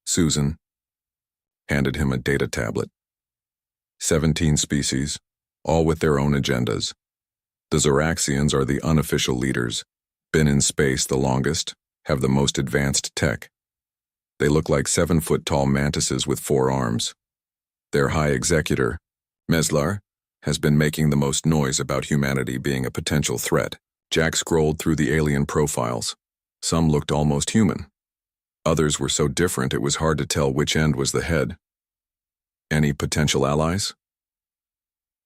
Susan handed him a data tablet. 17 species, all with their own agendas. The Zoraxians are the unofficial leaders, been in space the longest, have the most advanced tech. They look like 7-foot-tall mantises with 4 arms. Their high executor, Meslar, has been making the most noise about humanity being a potential threat. Jack scrolled through the alien profiles. Some looked almost human. Others were so different it was hard to tell which end was the head. "Any potential allies?"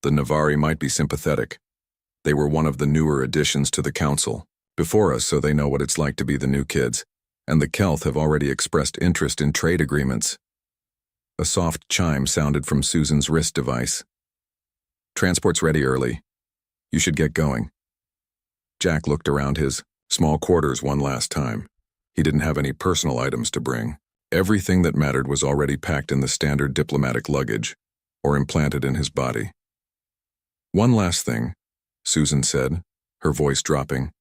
"The Navari might be sympathetic. They were one of the newer additions to the Council, before us, so they know what it's like to be the new kids, and the Kelth have already expressed interest in trade agreements." A soft chime sounded from Susan's wrist device. "Transport's ready early. You should get going." Jack looked around his Small quarters one last time. He didn't have any personal items to bring. Everything that mattered was already packed in the standard diplomatic luggage, or implanted in his body. One last thing, Susan said, her voice dropping.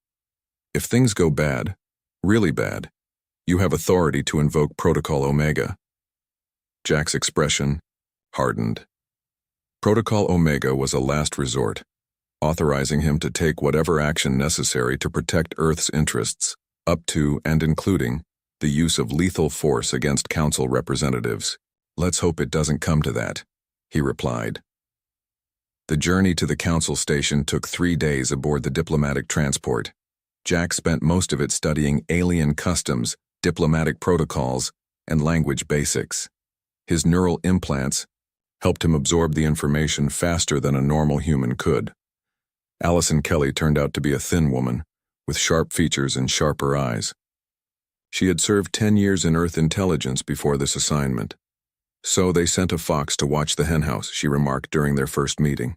If things go bad, really bad, you have authority to invoke Protocol Omega. Jack's expression hardened. Protocol Omega was a last resort, authorizing him to take whatever action necessary to protect Earth's interests, up to and including the use of lethal force against Council representatives. Let's hope it doesn't come to that, he replied. The journey to the Council station took 3 days aboard the diplomatic transport. Jack spent most of it studying alien customs, diplomatic protocols, and language basics. His neural implants helped him absorb the information faster than a normal human could. Allison Kelly turned out to be a thin woman, with sharp features and sharper eyes. She had served 10 years in Earth intelligence before this assignment. So they sent a fox to watch the henhouse, she remarked during their first meeting.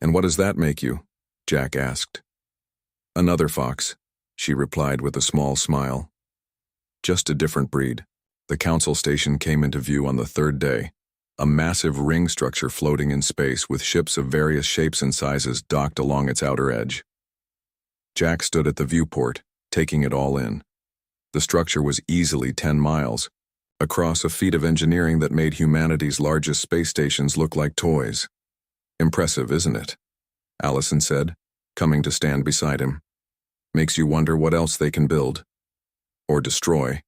And what does that make you? Jack asked. Another fox, she replied with a small smile. Just a different breed. The Council station came into view on the 3rd day, a massive ring structure floating in space with ships of various shapes and sizes docked along its outer edge. Jack stood at the viewport, taking it all in. The structure was easily 10 miles, across a feat of engineering that made humanity's largest space stations look like toys. Impressive, isn't it? Allison said, coming to stand beside him. Makes you wonder what else they can build. Or destroy,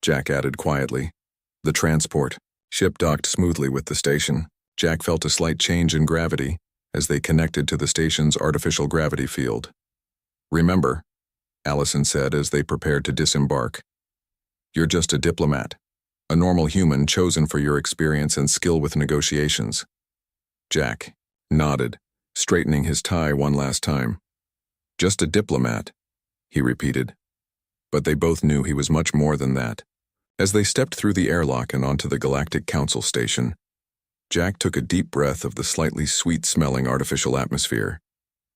Jack added quietly. The transport ship docked smoothly with the station. Jack felt a slight change in gravity as they connected to the station's artificial gravity field. Remember, Allison said as they prepared to disembark, you're just a diplomat, a normal human chosen for your experience and skill with negotiations. Jack nodded, straightening his tie one last time. Just a diplomat, he repeated. But they both knew he was much more than that. As they stepped through the airlock and onto the Galactic Council station, Jack took a deep breath of the slightly sweet-smelling artificial atmosphere.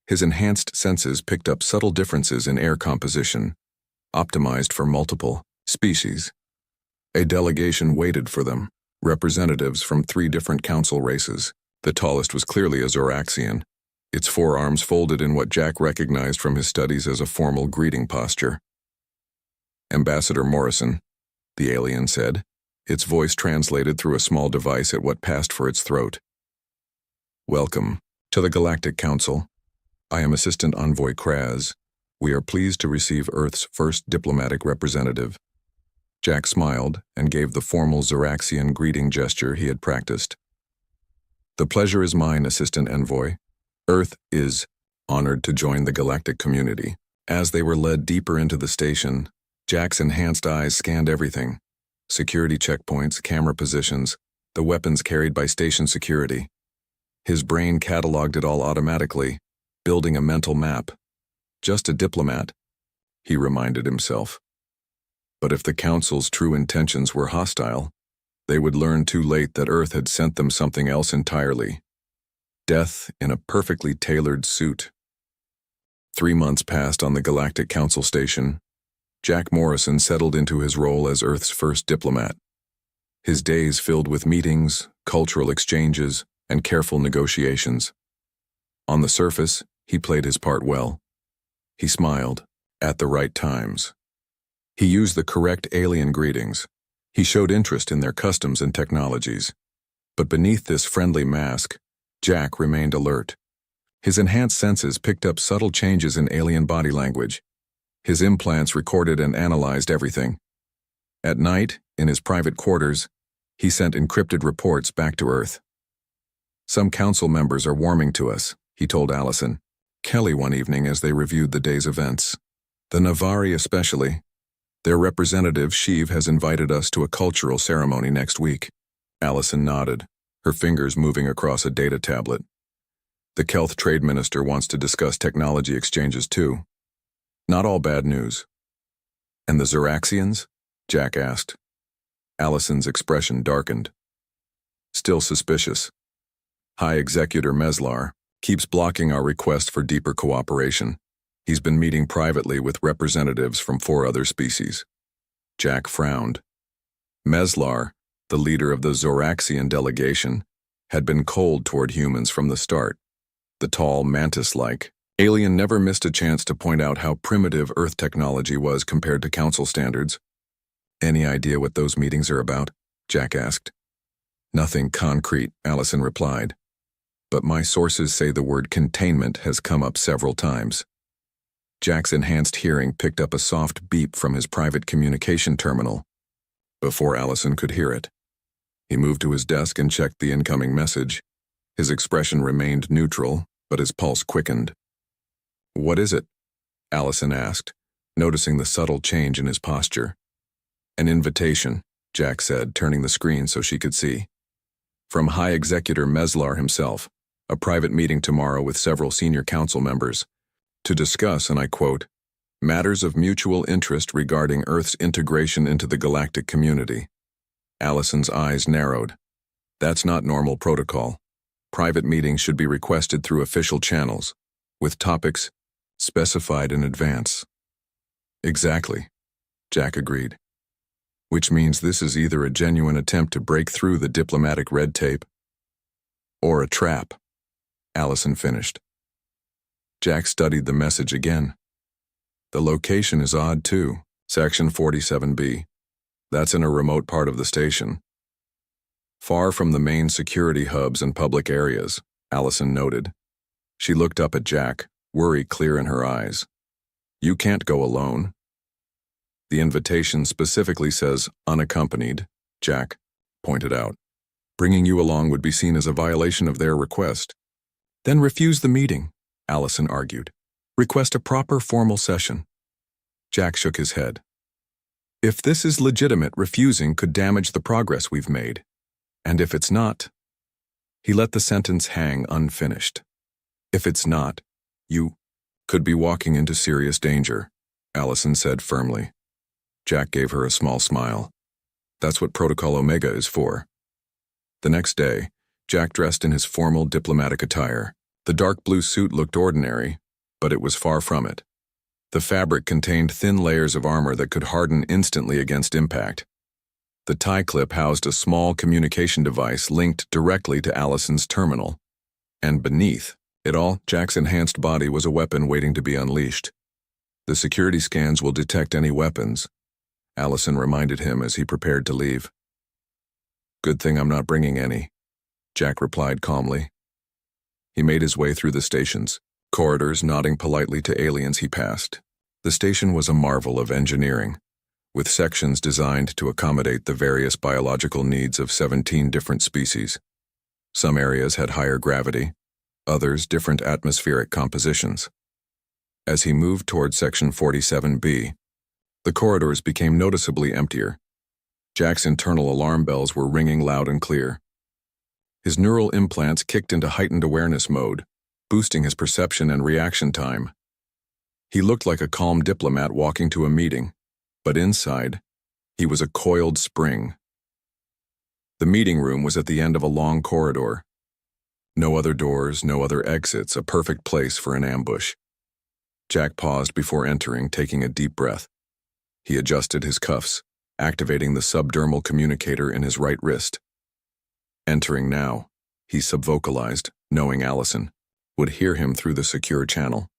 His enhanced senses picked up subtle differences in air composition, optimized for multiple species. A delegation waited for them, representatives from 3 different council races. The tallest was clearly a Zoraxian, its forearms folded in what Jack recognized from his studies as a formal greeting posture. Ambassador Morrison, the alien said, its voice translated through a small device at what passed for its throat. Welcome to the Galactic Council. I am Assistant Envoy Kraz. We are pleased to receive Earth's first diplomatic representative. Jack smiled and gave the formal Zoraxian greeting gesture he had practiced. The pleasure is mine, Assistant Envoy. Earth is honored to join the galactic community. As they were led deeper into the station, Jack's enhanced eyes scanned everything. Security checkpoints, camera positions, the weapons carried by station security. His brain cataloged it all automatically, building a mental map. Just a diplomat, he reminded himself. But if the Council's true intentions were hostile, they would learn too late that Earth had sent them something else entirely. Death in a perfectly tailored suit. 3 months passed on the Galactic Council station. Jack Morrison settled into his role as Earth's first diplomat. His days filled with meetings, cultural exchanges, and careful negotiations. On the surface, he played his part well. He smiled, at the right times. He used the correct alien greetings. He showed interest in their customs and technologies. But beneath this friendly mask, Jack remained alert. His enhanced senses picked up subtle changes in alien body language. His implants recorded and analyzed everything. At night, in his private quarters, he sent encrypted reports back to Earth. Some council members are warming to us, he told Allison Kelly one evening as they reviewed the day's events. The Navari especially. Their representative, Sheev, has invited us to a cultural ceremony next week. Allison nodded, her fingers moving across a data tablet. The Kelth Trade Minister wants to discuss technology exchanges too. Not all bad news. And the Zoraxians? Jack asked. Allison's expression darkened. Still suspicious. High Executor Meslar keeps blocking our request for deeper cooperation. He's been meeting privately with representatives from 4 other species. Jack frowned. Meslar, the leader of the Zoraxian delegation, had been cold toward humans from the start. The tall, mantis-like alien never missed a chance to point out how primitive Earth technology was compared to Council standards. "Any idea what those meetings are about?" Jack asked. "Nothing concrete," Allison replied. "But my sources say the word containment has come up several times." Jack's enhanced hearing picked up a soft beep from his private communication terminal. Before Allison could hear it, he moved to his desk and checked the incoming message. His expression remained neutral, but his pulse quickened. "What is it?" Allison asked, noticing the subtle change in his posture. "An invitation," Jack said, turning the screen so she could see. "From High Executor Meslar himself, a private meeting tomorrow with several senior council members, to discuss, and I quote, matters of mutual interest regarding Earth's integration into the galactic community." Allison's eyes narrowed. "That's not normal protocol. Private meetings should be requested through official channels, with topics specified in advance." "Exactly," Jack agreed. "Which means this is either a genuine attempt to break through the diplomatic red tape, or a trap," Allison finished. Jack studied the message again. "The location is odd too, Section 47B. That's in a remote part of the station. Far from the main security hubs and public areas," Allison noted. She looked up at Jack, worry clear in her eyes. "You can't go alone." "The invitation specifically says unaccompanied," Jack pointed out. "Bringing you along would be seen as a violation of their request." "Then refuse the meeting," Allison argued. "Request a proper formal session." Jack shook his head. "If this is legitimate, refusing could damage the progress we've made. And if it's not..." He let the sentence hang unfinished. "If it's not, you could be walking into serious danger," Allison said firmly. Jack gave her a small smile. "That's what Protocol Omega is for." The next day, Jack dressed in his formal diplomatic attire. The dark blue suit looked ordinary, but it was far from it. The fabric contained thin layers of armor that could harden instantly against impact. The tie clip housed a small communication device linked directly to Allison's terminal. And beneath it all, Jack's enhanced body was a weapon waiting to be unleashed. "The security scans will detect any weapons," Allison reminded him as he prepared to leave. "Good thing I'm not bringing any," Jack replied calmly. He made his way through the station's corridors, nodding politely to aliens he passed. The station was a marvel of engineering, with sections designed to accommodate the various biological needs of 17 different species. Some areas had higher gravity, others different atmospheric compositions. As he moved toward Section 47B, the corridors became noticeably emptier. Jack's internal alarm bells were ringing loud and clear. His neural implants kicked into heightened awareness mode, boosting his perception and reaction time. He looked like a calm diplomat walking to a meeting, but inside, he was a coiled spring. The meeting room was at the end of a long corridor. No other doors, no other exits, a perfect place for an ambush. Jack paused before entering, taking a deep breath. He adjusted his cuffs, activating the subdermal communicator in his right wrist. Entering now, he subvocalized, knowing Allison would hear him through the secure channel.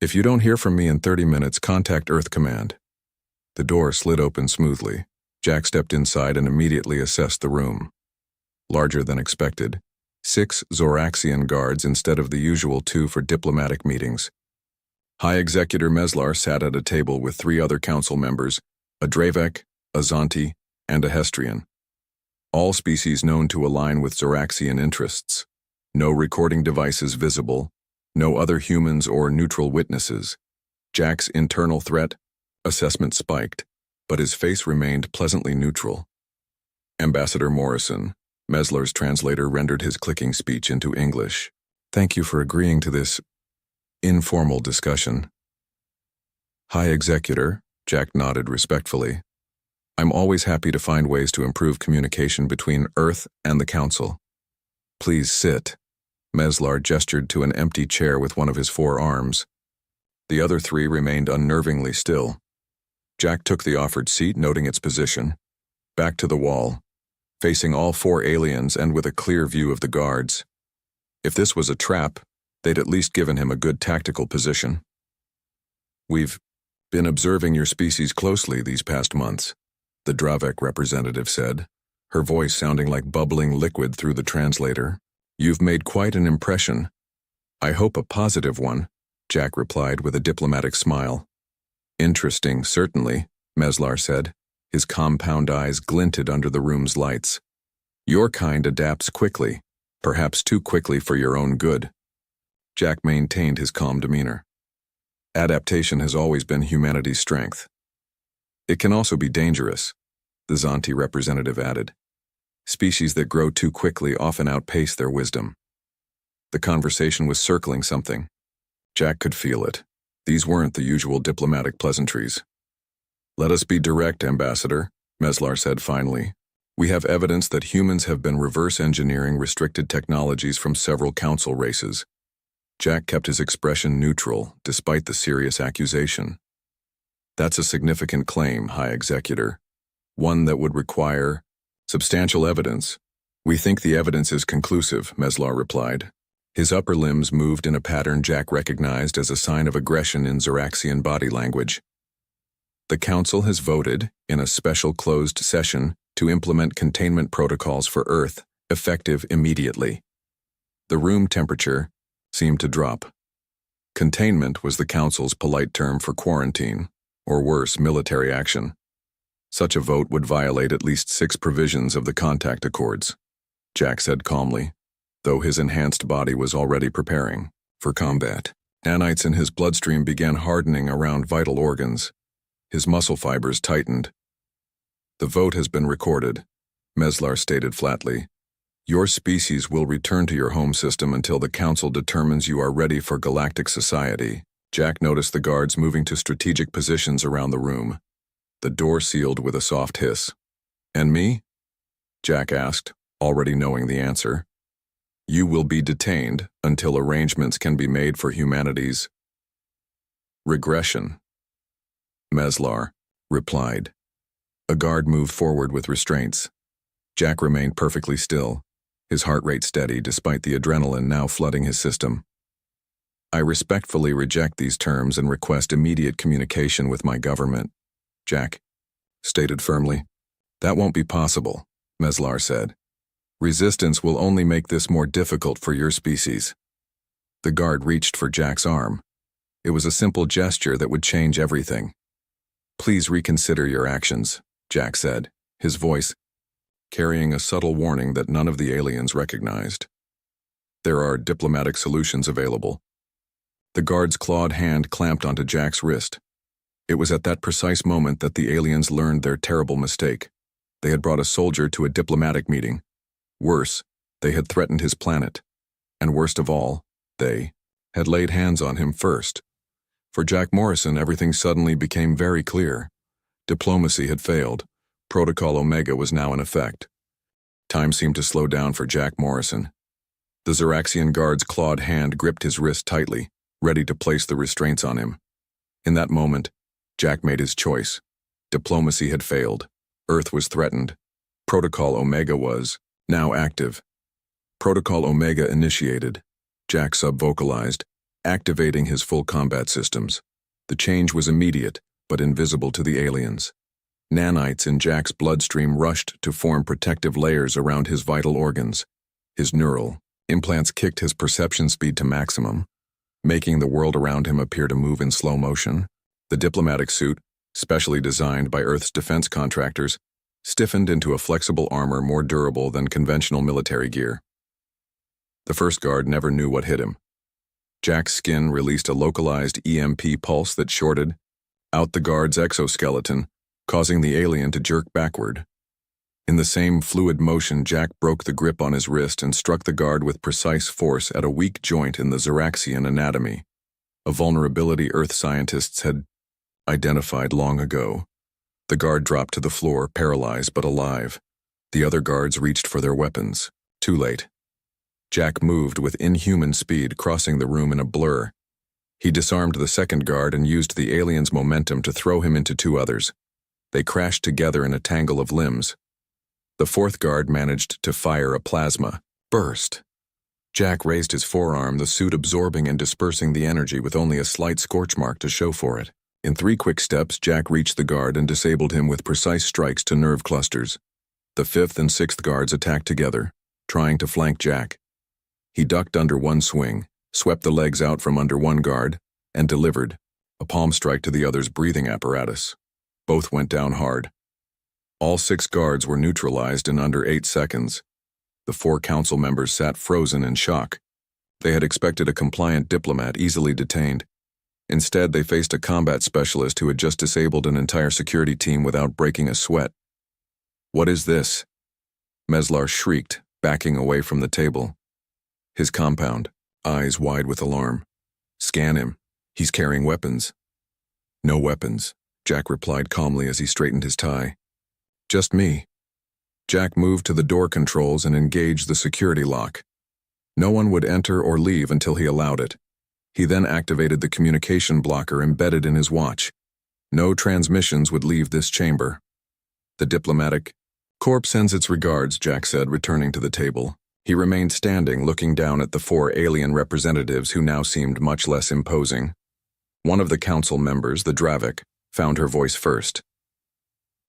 "If you don't hear from me in 30 minutes, contact Earth Command." The door slid open smoothly. Jack stepped inside and immediately assessed the room. Larger than expected, 6 Zoraxian guards instead of the usual 2 for diplomatic meetings. High Executor Meslar sat at a table with 3 other council members, a Dravek, a Zonti, and a Hestrian. All species known to align with Zoraxian interests. No recording devices visible, no other humans or neutral witnesses. Jack's internal threat assessment spiked, but his face remained pleasantly neutral. Ambassador Morrison, Meslar's translator, rendered his clicking speech into English. "Thank you for agreeing to this informal discussion." "High Executor," Jack nodded respectfully. "I'm always happy to find ways to improve communication between Earth and the Council." "Please sit." Meslar gestured to an empty chair with one of his 4 arms. The other three remained unnervingly still. Jack took the offered seat, noting its position. Back to the wall, facing all four aliens and with a clear view of the guards. If this was a trap, they'd at least given him a good tactical position. "We've been observing your species closely these past months," the Dravek representative said, her voice sounding like bubbling liquid through the translator. "You've made quite an impression. I hope a positive one," Jack replied with a diplomatic smile. "Interesting, certainly," Meslar said. His compound eyes glinted under the room's lights. "Your kind adapts quickly, perhaps too quickly for your own good." Jack maintained his calm demeanor. "Adaptation has always been humanity's strength. It can also be dangerous," the Zanti representative added. "Species that grow too quickly often outpace their wisdom." The conversation was circling something. Jack could feel it. These weren't the usual diplomatic pleasantries. "Let us be direct, Ambassador," Meslar said finally. "We have evidence that humans have been reverse engineering restricted technologies from several council races." Jack kept his expression neutral, despite the serious accusation. "That's a significant claim, High Executor. One that would require substantial evidence." "We think the evidence is conclusive," Meslar replied. His upper limbs moved in a pattern Jack recognized as a sign of aggression in Zeraxian body language. "The Council has voted, in a special closed session, to implement containment protocols for Earth, effective immediately." The room temperature seemed to drop. Containment was the Council's polite term for quarantine, or worse, military action. Such a vote would violate at least 6 provisions of the contact accords, Jack said calmly, though his enhanced body was already preparing for combat. Nanites in his bloodstream began hardening around vital organs. His muscle fibers tightened. "The vote has been recorded," Meslar stated flatly. "Your species will return to your home system until the Council determines you are ready for galactic society." Jack noticed the guards moving to strategic positions around the room. The door sealed with a soft hiss. "And me?" Jack asked, already knowing the answer. "You will be detained until arrangements can be made for humanity's regression," Meslar replied. A guard moved forward with restraints. Jack remained perfectly still, his heart rate steady despite the adrenaline now flooding his system. "I respectfully reject these terms and request immediate communication with my government," Jack stated firmly. "That won't be possible," Meslar said. "Resistance will only make this more difficult for your species." The guard reached for Jack's arm. It was a simple gesture that would change everything. "Please reconsider your actions," Jack said, his voice carrying a subtle warning that none of the aliens recognized. "There are diplomatic solutions available." The guard's clawed hand clamped onto Jack's wrist. It was at that precise moment that the aliens learned their terrible mistake. They had brought a soldier to a diplomatic meeting. Worse, they had threatened his planet. And worst of all, they had laid hands on him first. For Jack Morrison, everything suddenly became very clear. Diplomacy had failed. Protocol Omega was now in effect. Time seemed to slow down for Jack Morrison. The Zeraxian guard's clawed hand gripped his wrist tightly, ready to place the restraints on him. In that moment, Jack made his choice. Diplomacy had failed. Earth was threatened. Protocol Omega was now active. Protocol Omega initiated. Jack subvocalized, activating his full combat systems. The change was immediate, but invisible to the aliens. Nanites in Jack's bloodstream rushed to form protective layers around his vital organs. His neural implants kicked his perception speed to maximum, making the world around him appear to move in slow motion. The diplomatic suit, specially designed by Earth's defense contractors, stiffened into a flexible armor more durable than conventional military gear. The first guard never knew what hit him. Jack's skin released a localized EMP pulse that shorted out the guard's exoskeleton, causing the alien to jerk backward. In the same fluid motion, Jack broke the grip on his wrist and struck the guard with precise force at a weak joint in the Zeraxian anatomy, a vulnerability Earth scientists had identified long ago. The guard dropped to the floor, paralyzed but alive. The other guards reached for their weapons. Too late. Jack moved with inhuman speed, crossing the room in a blur. He disarmed the second guard and used the alien's momentum to throw him into two others. They crashed together in a tangle of limbs. The fourth guard managed to fire a plasma burst. Jack raised his forearm, the suit absorbing and dispersing the energy with only a slight scorch mark to show for it. In 3 quick steps, Jack reached the guard and disabled him with precise strikes to nerve clusters. The 5th and 6th guards attacked together, trying to flank Jack. He ducked under one swing, swept the legs out from under one guard, and delivered a palm strike to the other's breathing apparatus. Both went down hard. All 6 guards were neutralized in under 8 seconds. The 4 council members sat frozen in shock. They had expected a compliant diplomat easily detained. Instead, they faced a combat specialist who had just disabled an entire security team without breaking a sweat. "What is this?" Meslar shrieked, backing away from the table. His compound, eyes wide with alarm. "Scan him. He's carrying weapons." "No weapons," Jack replied calmly as he straightened his tie. "Just me." Jack moved to the door controls and engaged the security lock. No one would enter or leave until he allowed it. He then activated the communication blocker embedded in his watch. No transmissions would leave this chamber. "The diplomatic corps sends its regards," Jack said, returning to the table. He remained standing, looking down at the 4 alien representatives who now seemed much less imposing. One of the council members, the Dravik, found her voice first.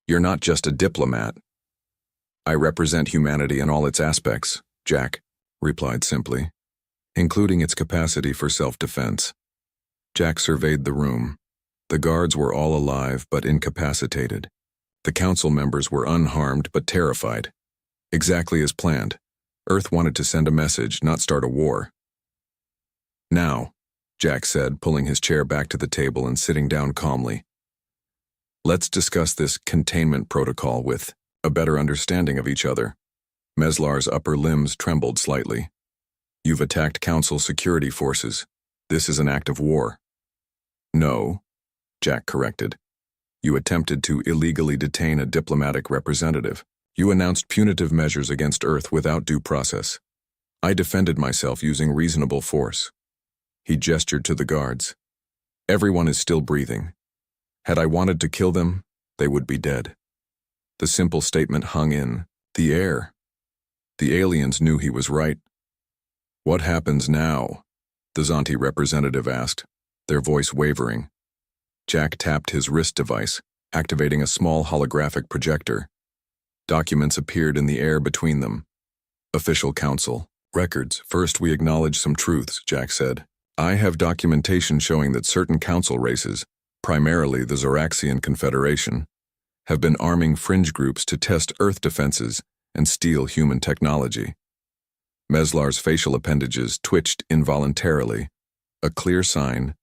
"You're not just a diplomat." "I represent humanity in all its aspects," Jack replied simply, "including its capacity for self-defense." Jack surveyed the room. The guards were all alive but incapacitated. The council members were unharmed but terrified. Exactly as planned. Earth wanted to send a message, not start a war. "Now," Jack said, pulling his chair back to the table and sitting down calmly. "Let's discuss this containment protocol with a better understanding of each other." Meslar's upper limbs trembled slightly. "You've attacked Council security forces. This is an act of war." "No," Jack corrected. "You attempted to illegally detain a diplomatic representative. You announced punitive measures against Earth without due process. I defended myself using reasonable force." He gestured to the guards. "Everyone is still breathing. Had I wanted to kill them, they would be dead." The simple statement hung in the air. The aliens knew he was right. "What happens now?" the Zonti representative asked, their voice wavering. Jack tapped his wrist device, activating a small holographic projector. Documents appeared in the air between them. "Official Council. Records. First, we acknowledge some truths," Jack said. "I have documentation showing that certain council races, primarily the Zoraxian Confederation, have been arming fringe groups to test Earth defenses and steal human technology." Meslar's facial appendages twitched involuntarily, a clear sign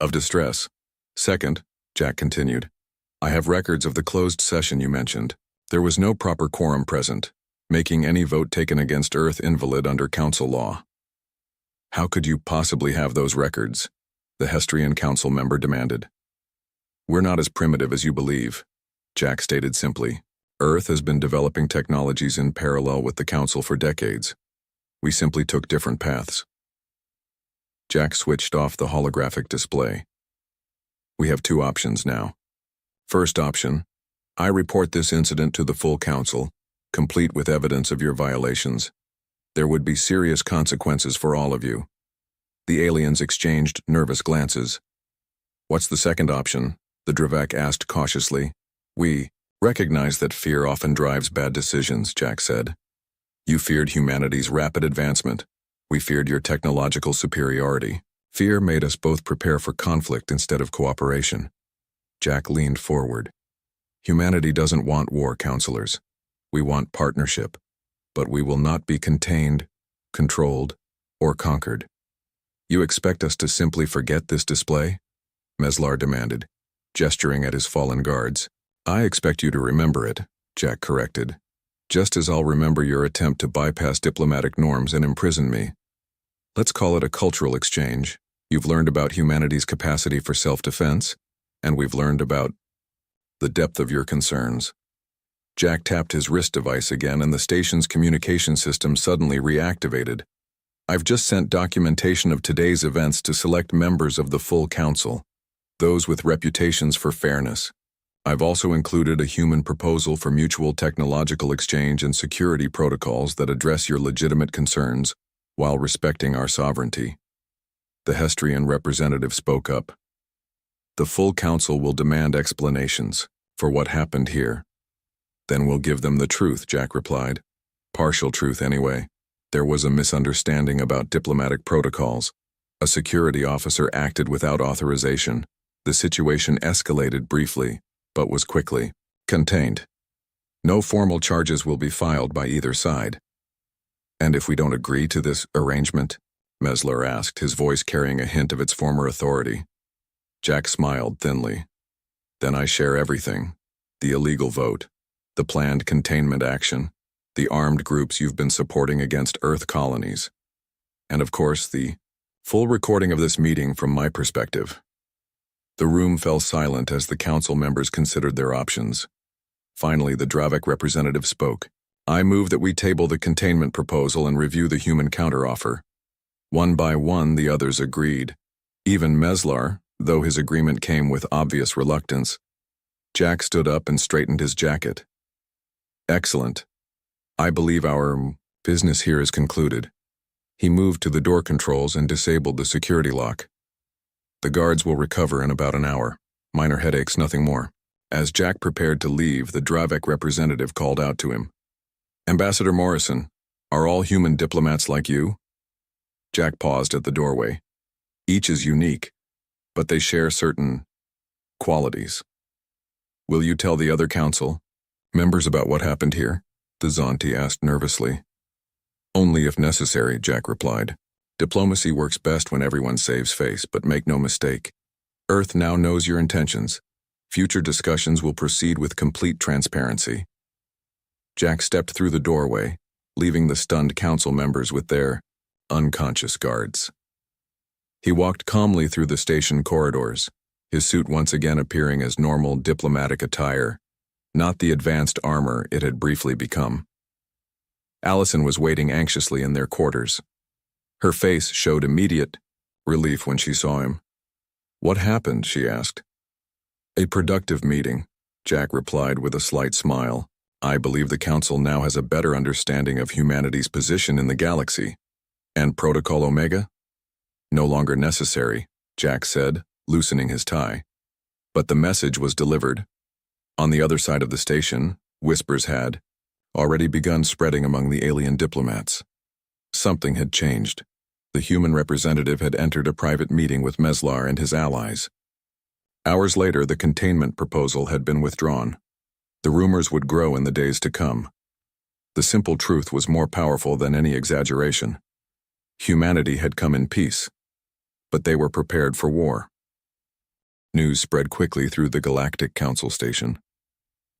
of distress. "Second," Jack continued, "I have records of the closed session you mentioned. There was no proper quorum present, making any vote taken against Earth invalid under Council law." "How could you possibly have those records?" the Hestrian Council member demanded. "We're not as primitive as you believe," Jack stated simply. "Earth has been developing technologies in parallel with the Council for decades. We simply took different paths." Jack switched off the holographic display. "We have 2 options now. First option, I report this incident to the full Council, complete with evidence of your violations. There would be serious consequences for all of you." The aliens exchanged nervous glances. "What's the second option?" the Dravik asked cautiously. "We recognize that fear often drives bad decisions," Jack said. "You feared humanity's rapid advancement. We feared your technological superiority. Fear made us both prepare for conflict instead of cooperation." Jack leaned forward. "Humanity doesn't want war, counselors. We want partnership, but we will not be contained, controlled, or conquered." "You expect us to simply forget this display?" Meslar demanded, gesturing at his fallen guards. "I expect you to remember it," Jack corrected, "just as I'll remember your attempt to bypass diplomatic norms and imprison me. Let's call it a cultural exchange. You've learned about humanity's capacity for self-defense, and we've learned about the depth of your concerns." Jack tapped his wrist device again, and the station's communication system suddenly reactivated. I've just sent documentation of today's events to select members of the full council, those with reputations for fairness. I've also included a human proposal for mutual technological exchange and security protocols that address your legitimate concerns while respecting our sovereignty. The Hestrian representative spoke up. The full council will demand explanations for what happened here. Then we'll give them the truth, Jack replied. Partial truth, anyway. There was a misunderstanding about diplomatic protocols. A security officer acted without authorization. The situation escalated briefly, but was quickly contained. No formal charges will be filed by either side. And if we don't agree to this arrangement? Meslar asked, his voice carrying a hint of its former authority. Jack smiled thinly. Then I share everything. The illegal vote, the planned containment action, the armed groups you've been supporting against Earth colonies, and of course the full recording of this meeting from my perspective. The room fell silent as the council members considered their options. Finally, the Dravik representative spoke. I move that we table the containment proposal and review the human counteroffer. One by one, the others agreed. Even Meslar, though his agreement came with obvious reluctance. Jack stood up and straightened his jacket. Excellent. I believe our business here is concluded. He moved to the door controls and disabled the security lock. The guards will recover in about an hour. Minor headaches, nothing more. As Jack prepared to leave, the Dravik representative called out to him. Ambassador Morrison, are all human diplomats like you? Jack paused at the doorway. Each is unique, but they share certain qualities. Will you tell the other council members about what happened here? The Zonti asked nervously. Only if necessary, Jack replied. Diplomacy works best when everyone saves face, but make no mistake. Earth now knows your intentions. Future discussions will proceed with complete transparency. Jack stepped through the doorway, leaving the stunned council members with their unconscious guards. He walked calmly through the station corridors, his suit once again appearing as normal diplomatic attire, not the advanced armor it had briefly become. Allison was waiting anxiously in their quarters. Her face showed immediate relief when she saw him. What happened? She asked. A productive meeting, Jack replied with a slight smile. I believe the Council now has a better understanding of humanity's position in the galaxy. And Protocol Omega? No longer necessary, Jack said, loosening his tie. But the message was delivered. On the other side of the station, whispers had already begun spreading among the alien diplomats. Something had changed. The human representative had entered a private meeting with Meslar and his allies. Hours later, the containment proposal had been withdrawn. The rumors would grow in the days to come. The simple truth was more powerful than any exaggeration. Humanity had come in peace, but they were prepared for war. News spread quickly through the Galactic Council station.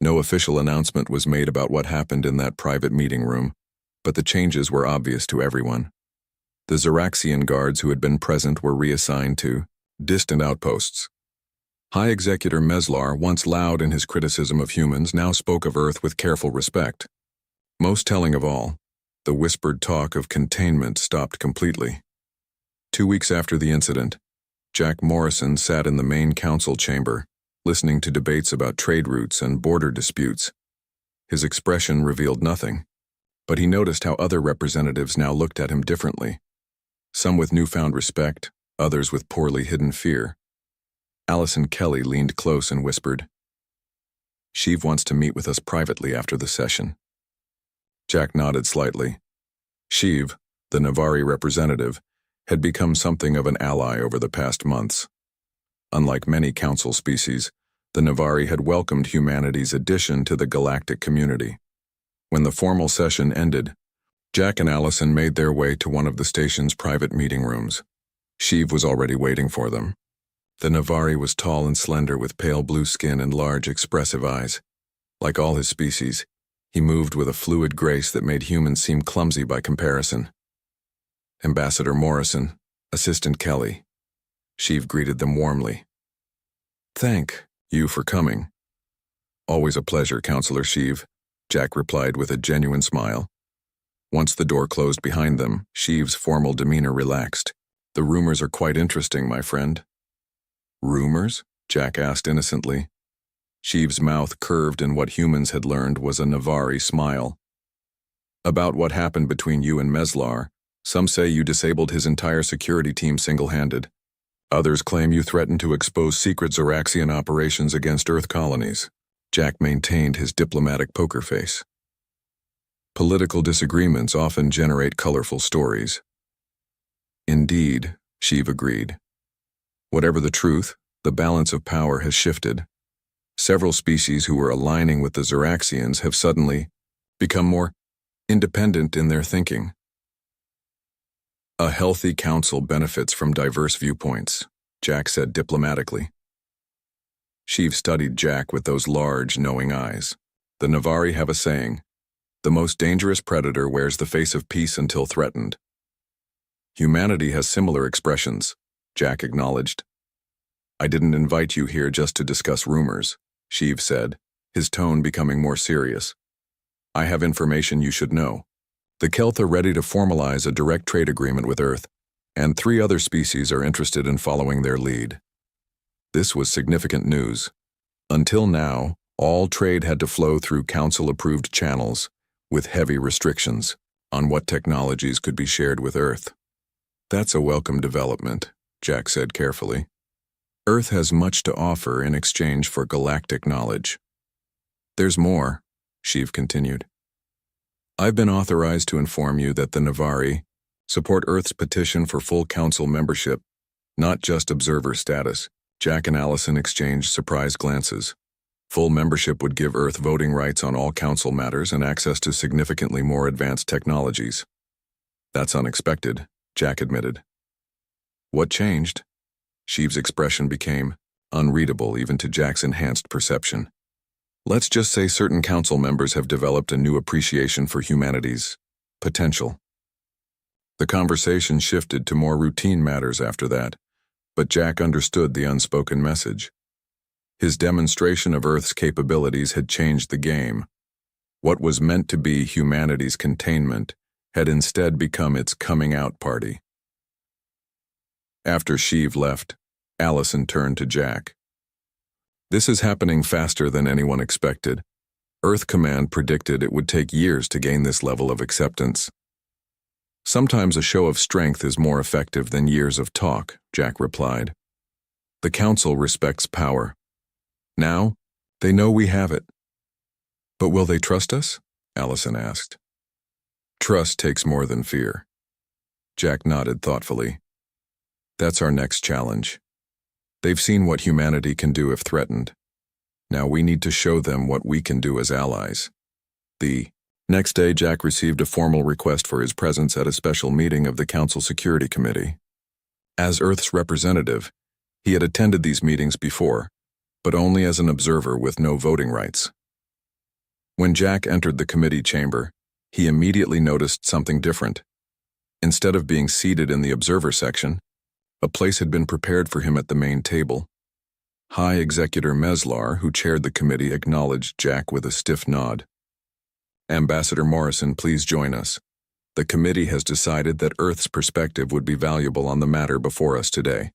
No official announcement was made about what happened in that private meeting room, but the changes were obvious to everyone. The Xeraxian guards who had been present were reassigned to distant outposts. High Executor Meslar, once loud in his criticism of humans, now spoke of Earth with careful respect. Most telling of all, the whispered talk of containment stopped completely. 2 weeks after the incident, Jack Morrison sat in the main council chamber, listening to debates about trade routes and border disputes. His expression revealed nothing, but he noticed how other representatives now looked at him differently. Some with newfound respect, others with poorly hidden fear. Allison Kelly leaned close and whispered, Sheev wants to meet with us privately after the session. Jack nodded slightly. Sheev, the Navari representative, had become something of an ally over the past months. Unlike many council species, the Navari had welcomed humanity's addition to the galactic community. When the formal session ended, Jack and Allison made their way to one of the station's private meeting rooms. Sheev was already waiting for them. The Navari was tall and slender with pale blue skin and large, expressive eyes. Like all his species, he moved with a fluid grace that made humans seem clumsy by comparison. Ambassador Morrison, Assistant Kelly. Sheev greeted them warmly. Thank you for coming. Always a pleasure, Counselor Sheev, Jack replied with a genuine smile. Once the door closed behind them, Sheev's formal demeanor relaxed. "The rumors are quite interesting, my friend." "Rumors?" Jack asked innocently. Sheev's mouth curved in what humans had learned was a Navari smile. "About what happened between you and Meslar. Some say you disabled his entire security team single-handed. Others claim you threatened to expose secret Zoraxian operations against Earth colonies." Jack maintained his diplomatic poker face. "Political disagreements often generate colorful stories." "Indeed," Sheev agreed. "Whatever the truth, the balance of power has shifted. Several species who were aligning with the Zoraxians have suddenly become more independent in their thinking. A healthy council benefits from diverse viewpoints," Jack said diplomatically. Sheev studied Jack with those large, knowing eyes. "The Navari have a saying, 'The most dangerous predator wears the face of peace until threatened.' Humanity has similar expressions," Jack acknowledged. "I didn't invite you here just to discuss rumors," Sheev said, his tone becoming more serious. "I have information you should know. The Kelth are ready to formalize a direct trade agreement with Earth, and 3 other species are interested in following their lead." This was significant news. Until now, all trade had to flow through council-approved channels, with heavy restrictions on what technologies could be shared with Earth. "That's a welcome development," Jack said carefully. "Earth has much to offer in exchange for galactic knowledge." "There's more," Sheev continued. "I've been authorized to inform you that the Navari support Earth's petition for full council membership, not just observer status." Jack and Allison exchanged surprised glances. Full membership would give Earth voting rights on all council matters and access to significantly more advanced technologies. "That's unexpected," Jack admitted. "What changed?" Sheev's expression became unreadable even to Jack's enhanced perception. "Let's just say certain council members have developed a new appreciation for humanity's potential." The conversation shifted to more routine matters after that, but Jack understood the unspoken message. His demonstration of Earth's capabilities had changed the game. What was meant to be humanity's containment had instead become its coming-out party. After Sheev left, Allison turned to Jack. "This is happening faster than anyone expected. Earth Command predicted it would take years to gain this level of acceptance." "Sometimes a show of strength is more effective than years of talk," Jack replied. "The Council respects power. Now, they know we have it." "But will they trust us?" Allison asked. "Trust takes more than fear." Jack nodded thoughtfully. "That's our next challenge. They've seen what humanity can do if threatened. Now we need to show them what we can do as allies." The next day, Jack received a formal request for his presence at a special meeting of the Council Security Committee. As Earth's representative, he had attended these meetings before, but only as an observer with no voting rights. When Jack entered the committee chamber, he immediately noticed something different. Instead of being seated in the observer section, a place had been prepared for him at the main table. High Executor Meslar, who chaired the committee, acknowledged Jack with a stiff nod. "Ambassador Morrison, please join us. The committee has decided that Earth's perspective would be valuable on the matter before us today."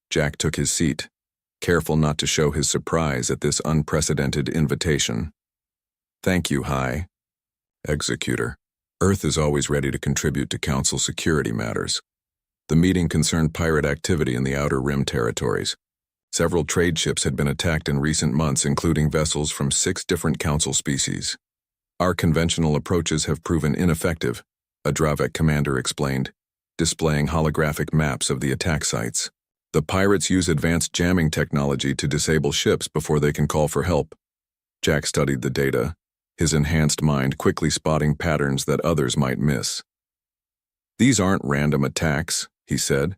Jack took his seat, careful not to show his surprise at this unprecedented invitation. "Thank you, High Executor. Earth is always ready to contribute to Council security matters." The meeting concerned pirate activity in the Outer Rim territories. Several trade ships had been attacked in recent months, including vessels from 6 different Council species. "Our conventional approaches have proven ineffective," a Dravek commander explained, displaying holographic maps of the attack sites. "The pirates use advanced jamming technology to disable ships before they can call for help." Jack studied the data, his enhanced mind quickly spotting patterns that others might miss. "These aren't random attacks," he said.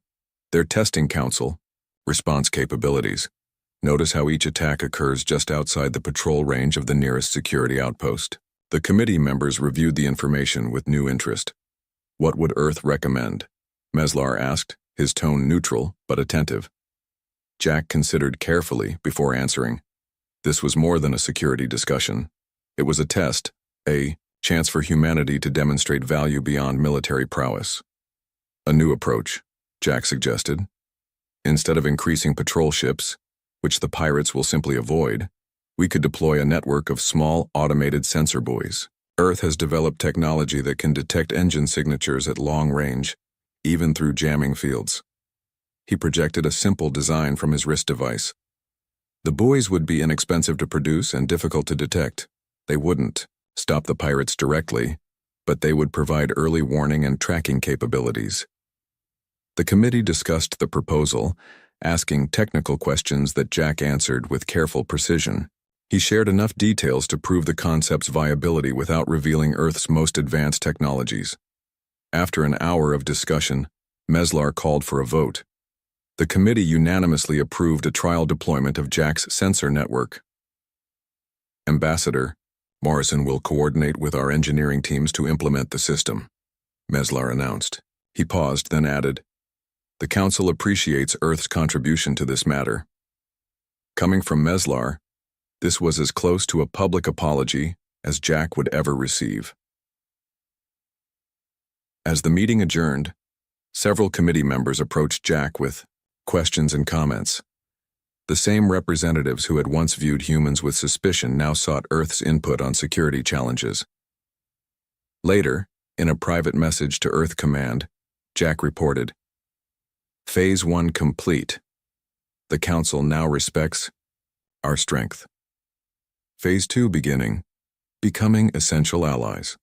"They're testing Council response capabilities. Notice how each attack occurs just outside the patrol range of the nearest security outpost." The committee members reviewed the information with new interest. "What would Earth recommend?" Meslar asked, his tone neutral but attentive. Jack considered carefully before answering. This was more than a security discussion. It was a test, a Chance for humanity to demonstrate value beyond military prowess. A new approach, Jack suggested. Instead of increasing patrol ships, which the pirates will simply avoid, we could deploy a network of small, automated sensor buoys. Earth has developed technology that can detect engine signatures at long range, even through jamming fields. He projected a simple design from his wrist device. The buoys would be inexpensive to produce and difficult to detect. They wouldn't stop the pirates directly, but they would provide early warning and tracking capabilities. The committee discussed the proposal, asking technical questions that Jack answered with careful precision. He shared enough details to prove the concept's viability without revealing Earth's most advanced technologies. After an hour of discussion, Meslar called for a vote. The committee unanimously approved a trial deployment of Jack's sensor network. Ambassador, Morrison will coordinate with our engineering teams to implement the system, Meslar announced. He paused, then added, "The Council appreciates Earth's contribution to this matter." Coming from Meslar, this was as close to a public apology as Jack would ever receive. As the meeting adjourned, several committee members approached Jack with questions and comments. The same representatives who had once viewed humans with suspicion now sought Earth's input on security challenges. Later, in a private message to Earth Command, Jack reported, "Phase 1 complete. The Council now respects our strength. Phase 2 beginning, becoming essential allies.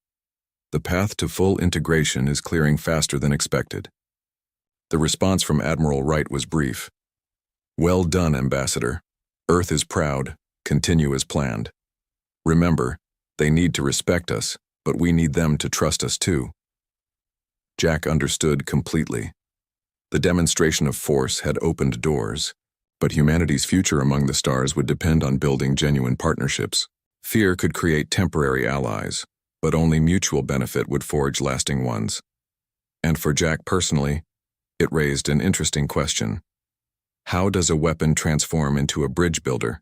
The path to full integration is clearing faster than expected." The response from Admiral Wright was brief. "Well done, Ambassador. Earth is proud. Continue as planned. Remember, they need to respect us, but we need them to trust us too." Jack understood completely. The demonstration of force had opened doors, but humanity's future among the stars would depend on building genuine partnerships. Fear could create temporary allies, but only mutual benefit would forge lasting ones. And for Jack personally, it raised an interesting question. How does a weapon transform into a bridge builder?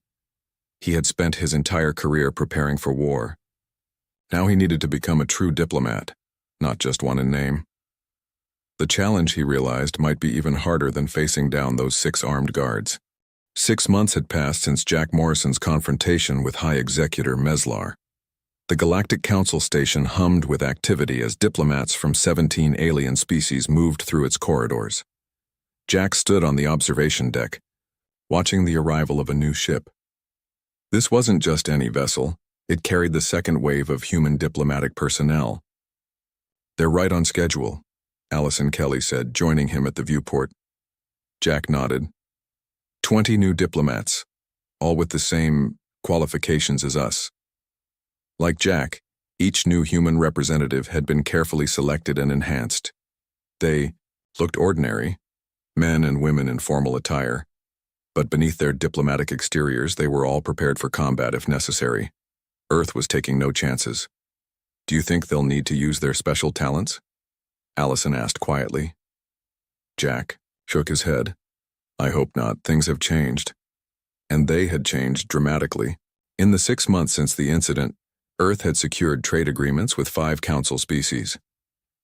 He had spent his entire career preparing for war. Now he needed to become a true diplomat, not just one in name. The challenge, he realized, might be even harder than facing down those 6 armed guards. 6 months had passed since Jack Morrison's confrontation with High Executor Meslar. The Galactic Council station hummed with activity as diplomats from 17 alien species moved through its corridors. Jack stood on the observation deck, watching the arrival of a new ship. This wasn't just any vessel, it carried the second wave of human diplomatic personnel. "They're right on schedule," Allison Kelly said, joining him at the viewport. Jack nodded. 20 new diplomats, all with the same qualifications as us. Like Jack, each new human representative had been carefully selected and enhanced. They looked ordinary, men and women in formal attire, but beneath their diplomatic exteriors they were all prepared for combat if necessary. Earth was taking no chances. "Do you think they'll need to use their special talents?" Allison asked quietly. Jack shook his head. "I hope not. Things have changed." And they had changed dramatically. In the 6 months since the incident, Earth had secured trade agreements with 5 Council species.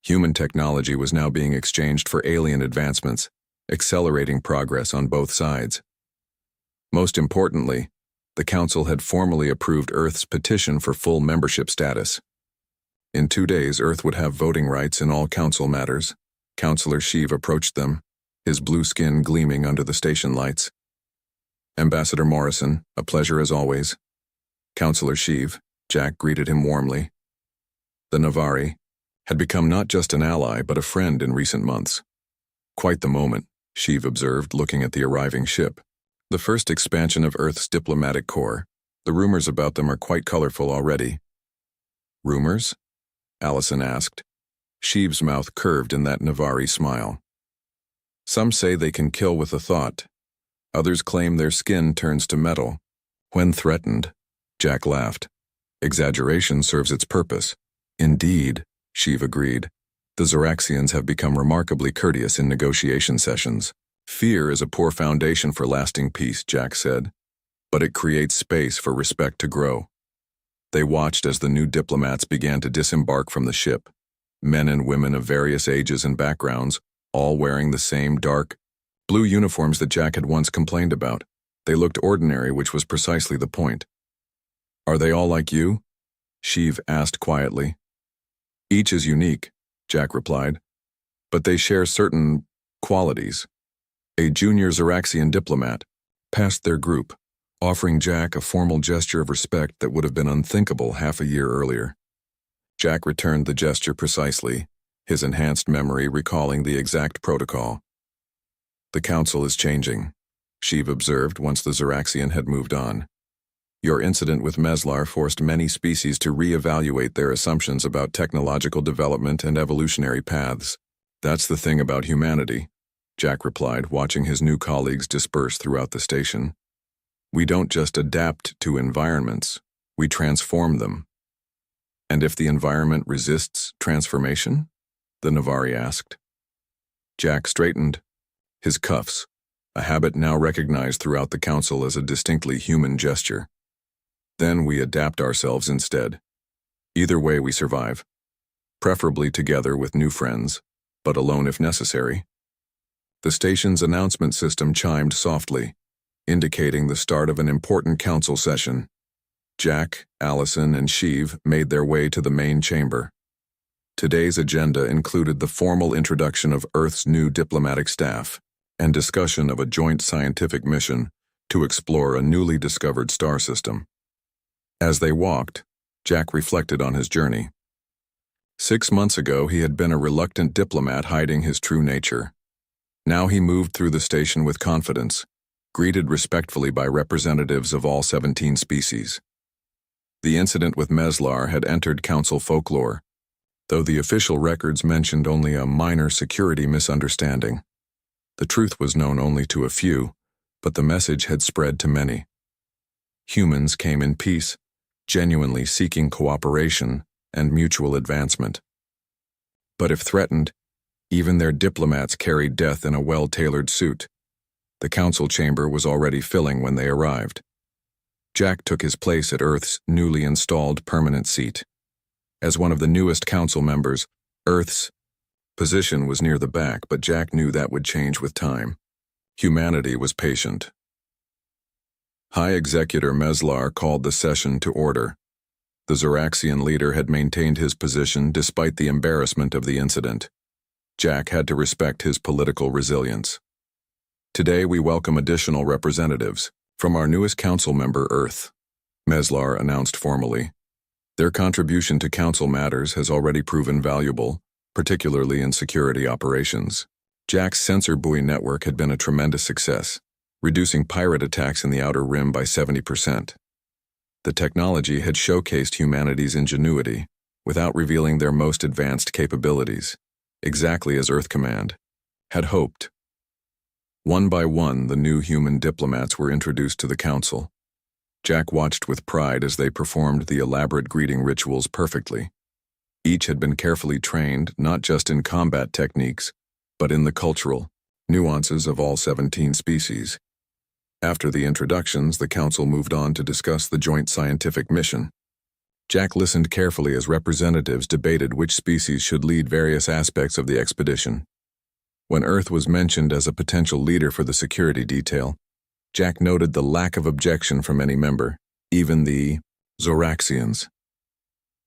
Human technology was now being exchanged for alien advancements, accelerating progress on both sides. Most importantly, the Council had formally approved Earth's petition for full membership status. In 2 days, Earth would have voting rights in all Council matters. Councillor Sheev approached them, his blue skin gleaming under the station lights. "Ambassador Morrison, a pleasure as always." "Councillor Sheev," Jack greeted him warmly. The Navari had become not just an ally but a friend in recent months. "Quite the moment," Sheev observed, looking at the arriving ship. "The first expansion of Earth's diplomatic corps. The rumors about them are quite colorful already." "Rumors?" Allison asked. Sheev's mouth curved in that Navari smile. "Some say they can kill with a thought. Others claim their skin turns to metal. When threatened," Jack laughed. "Exaggeration serves its purpose." "Indeed," Sheev agreed. "The Zoraxians have become remarkably courteous in negotiation sessions." "Fear is a poor foundation for lasting peace," Jack said, "but it creates space for respect to grow." They watched as the new diplomats began to disembark from the ship, men and women of various ages and backgrounds, all wearing the same dark blue uniforms that Jack had once complained about. They looked ordinary, which was precisely the point. "Are they all like you?" Shiv asked quietly. "Each is unique," Jack replied, "but they share certain qualities." A junior Zeraxian diplomat passed their group, offering Jack a formal gesture of respect that would have been unthinkable half a year earlier. Jack returned the gesture precisely, his enhanced memory recalling the exact protocol. "The council is changing," Shiv observed once the Zeraxian had moved on. "Your incident with Meslar forced many species to re-evaluate their assumptions about technological development and evolutionary paths. That's the thing about humanity," Jack replied, watching his new colleagues disperse throughout the station. "We don't just adapt to environments, we transform them." "And if the environment resists transformation?" the Navari asked. Jack straightened. His cuffs, a habit now recognized throughout the council as a distinctly human gesture. "Then we adapt ourselves instead. Either way we survive, preferably together with new friends, but alone if necessary." The station's announcement system chimed softly, indicating the start of an important council session. Jack, Allison, and Shiv made their way to the main chamber. Today's agenda included the formal introduction of Earth's new diplomatic staff and discussion of a joint scientific mission to explore a newly discovered star system. As they walked, Jack reflected on his journey. 6 months ago, he had been a reluctant diplomat hiding his true nature. Now he moved through the station with confidence, greeted respectfully by representatives of all 17 species. The incident with Meslar had entered council folklore, though the official records mentioned only a minor security misunderstanding. The truth was known only to a few, but the message had spread to many. Humans came in peace, genuinely seeking cooperation and mutual advancement. But if threatened, even their diplomats carried death in a well-tailored suit. The council chamber was already filling when they arrived. Jack took his place at Earth's newly installed permanent seat. As one of the newest council members, Earth's position was near the back, but Jack knew that would change with time. Humanity was patient. High Executor Meslar called the session to order. The Zeraxian leader had maintained his position despite the embarrassment of the incident. Jack had to respect his political resilience. "Today we welcome additional representatives from our newest council member, Earth," Meslar announced formally. "Their contribution to council matters has already proven valuable, particularly in security operations." Jack's sensor buoy network had been a tremendous success, reducing pirate attacks in the Outer Rim by 70%. The technology had showcased humanity's ingenuity without revealing their most advanced capabilities, exactly as Earth Command had hoped. One by one, the new human diplomats were introduced to the council. Jack watched with pride as they performed the elaborate greeting rituals perfectly. Each had been carefully trained not just in combat techniques, but in the cultural nuances of all 17 species. After the introductions, the council moved on to discuss the joint scientific mission. Jack listened carefully as representatives debated which species should lead various aspects of the expedition. When Earth was mentioned as a potential leader for the security detail, Jack noted the lack of objection from any member, even the Zoraxians.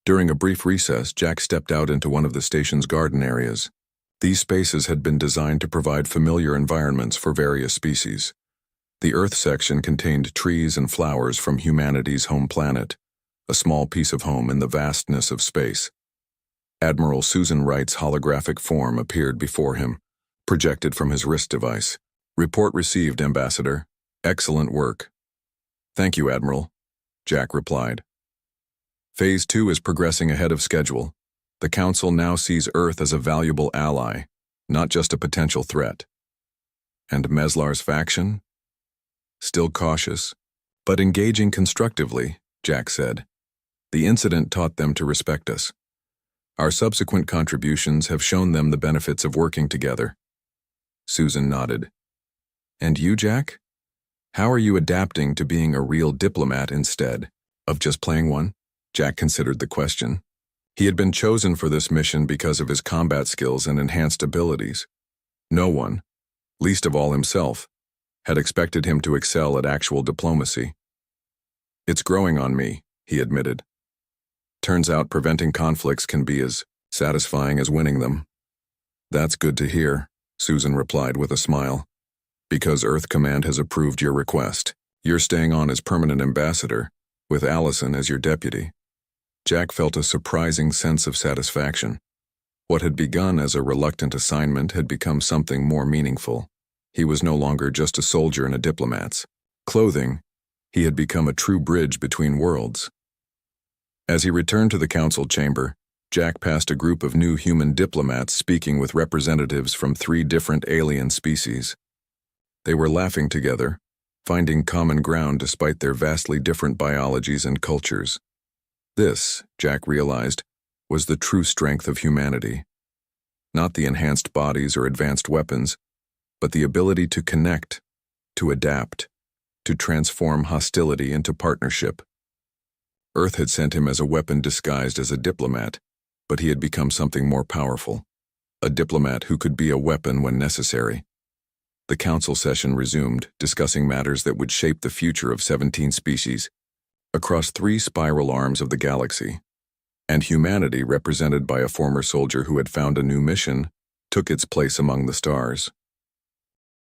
During a brief recess, Jack stepped out into one of the station's garden areas. These spaces had been designed to provide familiar environments for various species. The Earth section contained trees and flowers from humanity's home planet, a small piece of home in the vastness of space. Admiral Susan Wright's holographic form appeared before him, projected from his wrist device. "Report received, Ambassador. Excellent work." "Thank you, Admiral," Jack replied. Phase 2 is progressing ahead of schedule. The Council now sees Earth as a valuable ally, not just a potential threat. And Meslar's faction? Still cautious, but engaging constructively, Jack said. The incident taught them to respect us. Our subsequent contributions have shown them the benefits of working together. Susan nodded. "And you, Jack? How are you adapting to being a real diplomat instead of just playing one?" Jack considered the question. He had been chosen for this mission because of his combat skills and enhanced abilities. No one, least of all himself, had expected him to excel at actual diplomacy. "It's growing on me," he admitted. "Turns out preventing conflicts can be as satisfying as winning them." "That's good to hear," Susan replied with a smile. "Because Earth Command has approved your request. You're staying on as permanent ambassador, with Allison as your deputy." Jack felt a surprising sense of satisfaction. What had begun as a reluctant assignment had become something more meaningful. He was no longer just a soldier in a diplomat's clothing. He had become a true bridge between worlds. As he returned to the council chamber, Jack passed a group of new human diplomats speaking with representatives from 3 different alien species. They were laughing together, finding common ground despite their vastly different biologies and cultures. This, Jack realized, was the true strength of humanity. Not the enhanced bodies or advanced weapons, but the ability to connect, to adapt, to transform hostility into partnership. Earth had sent him as a weapon disguised as a diplomat, but he had become something more powerful, a diplomat who could be a weapon when necessary. The council session resumed, discussing matters that would shape the future of 17 species, across 3 spiral arms of the galaxy. And humanity, represented by a former soldier who had found a new mission, took its place among the stars.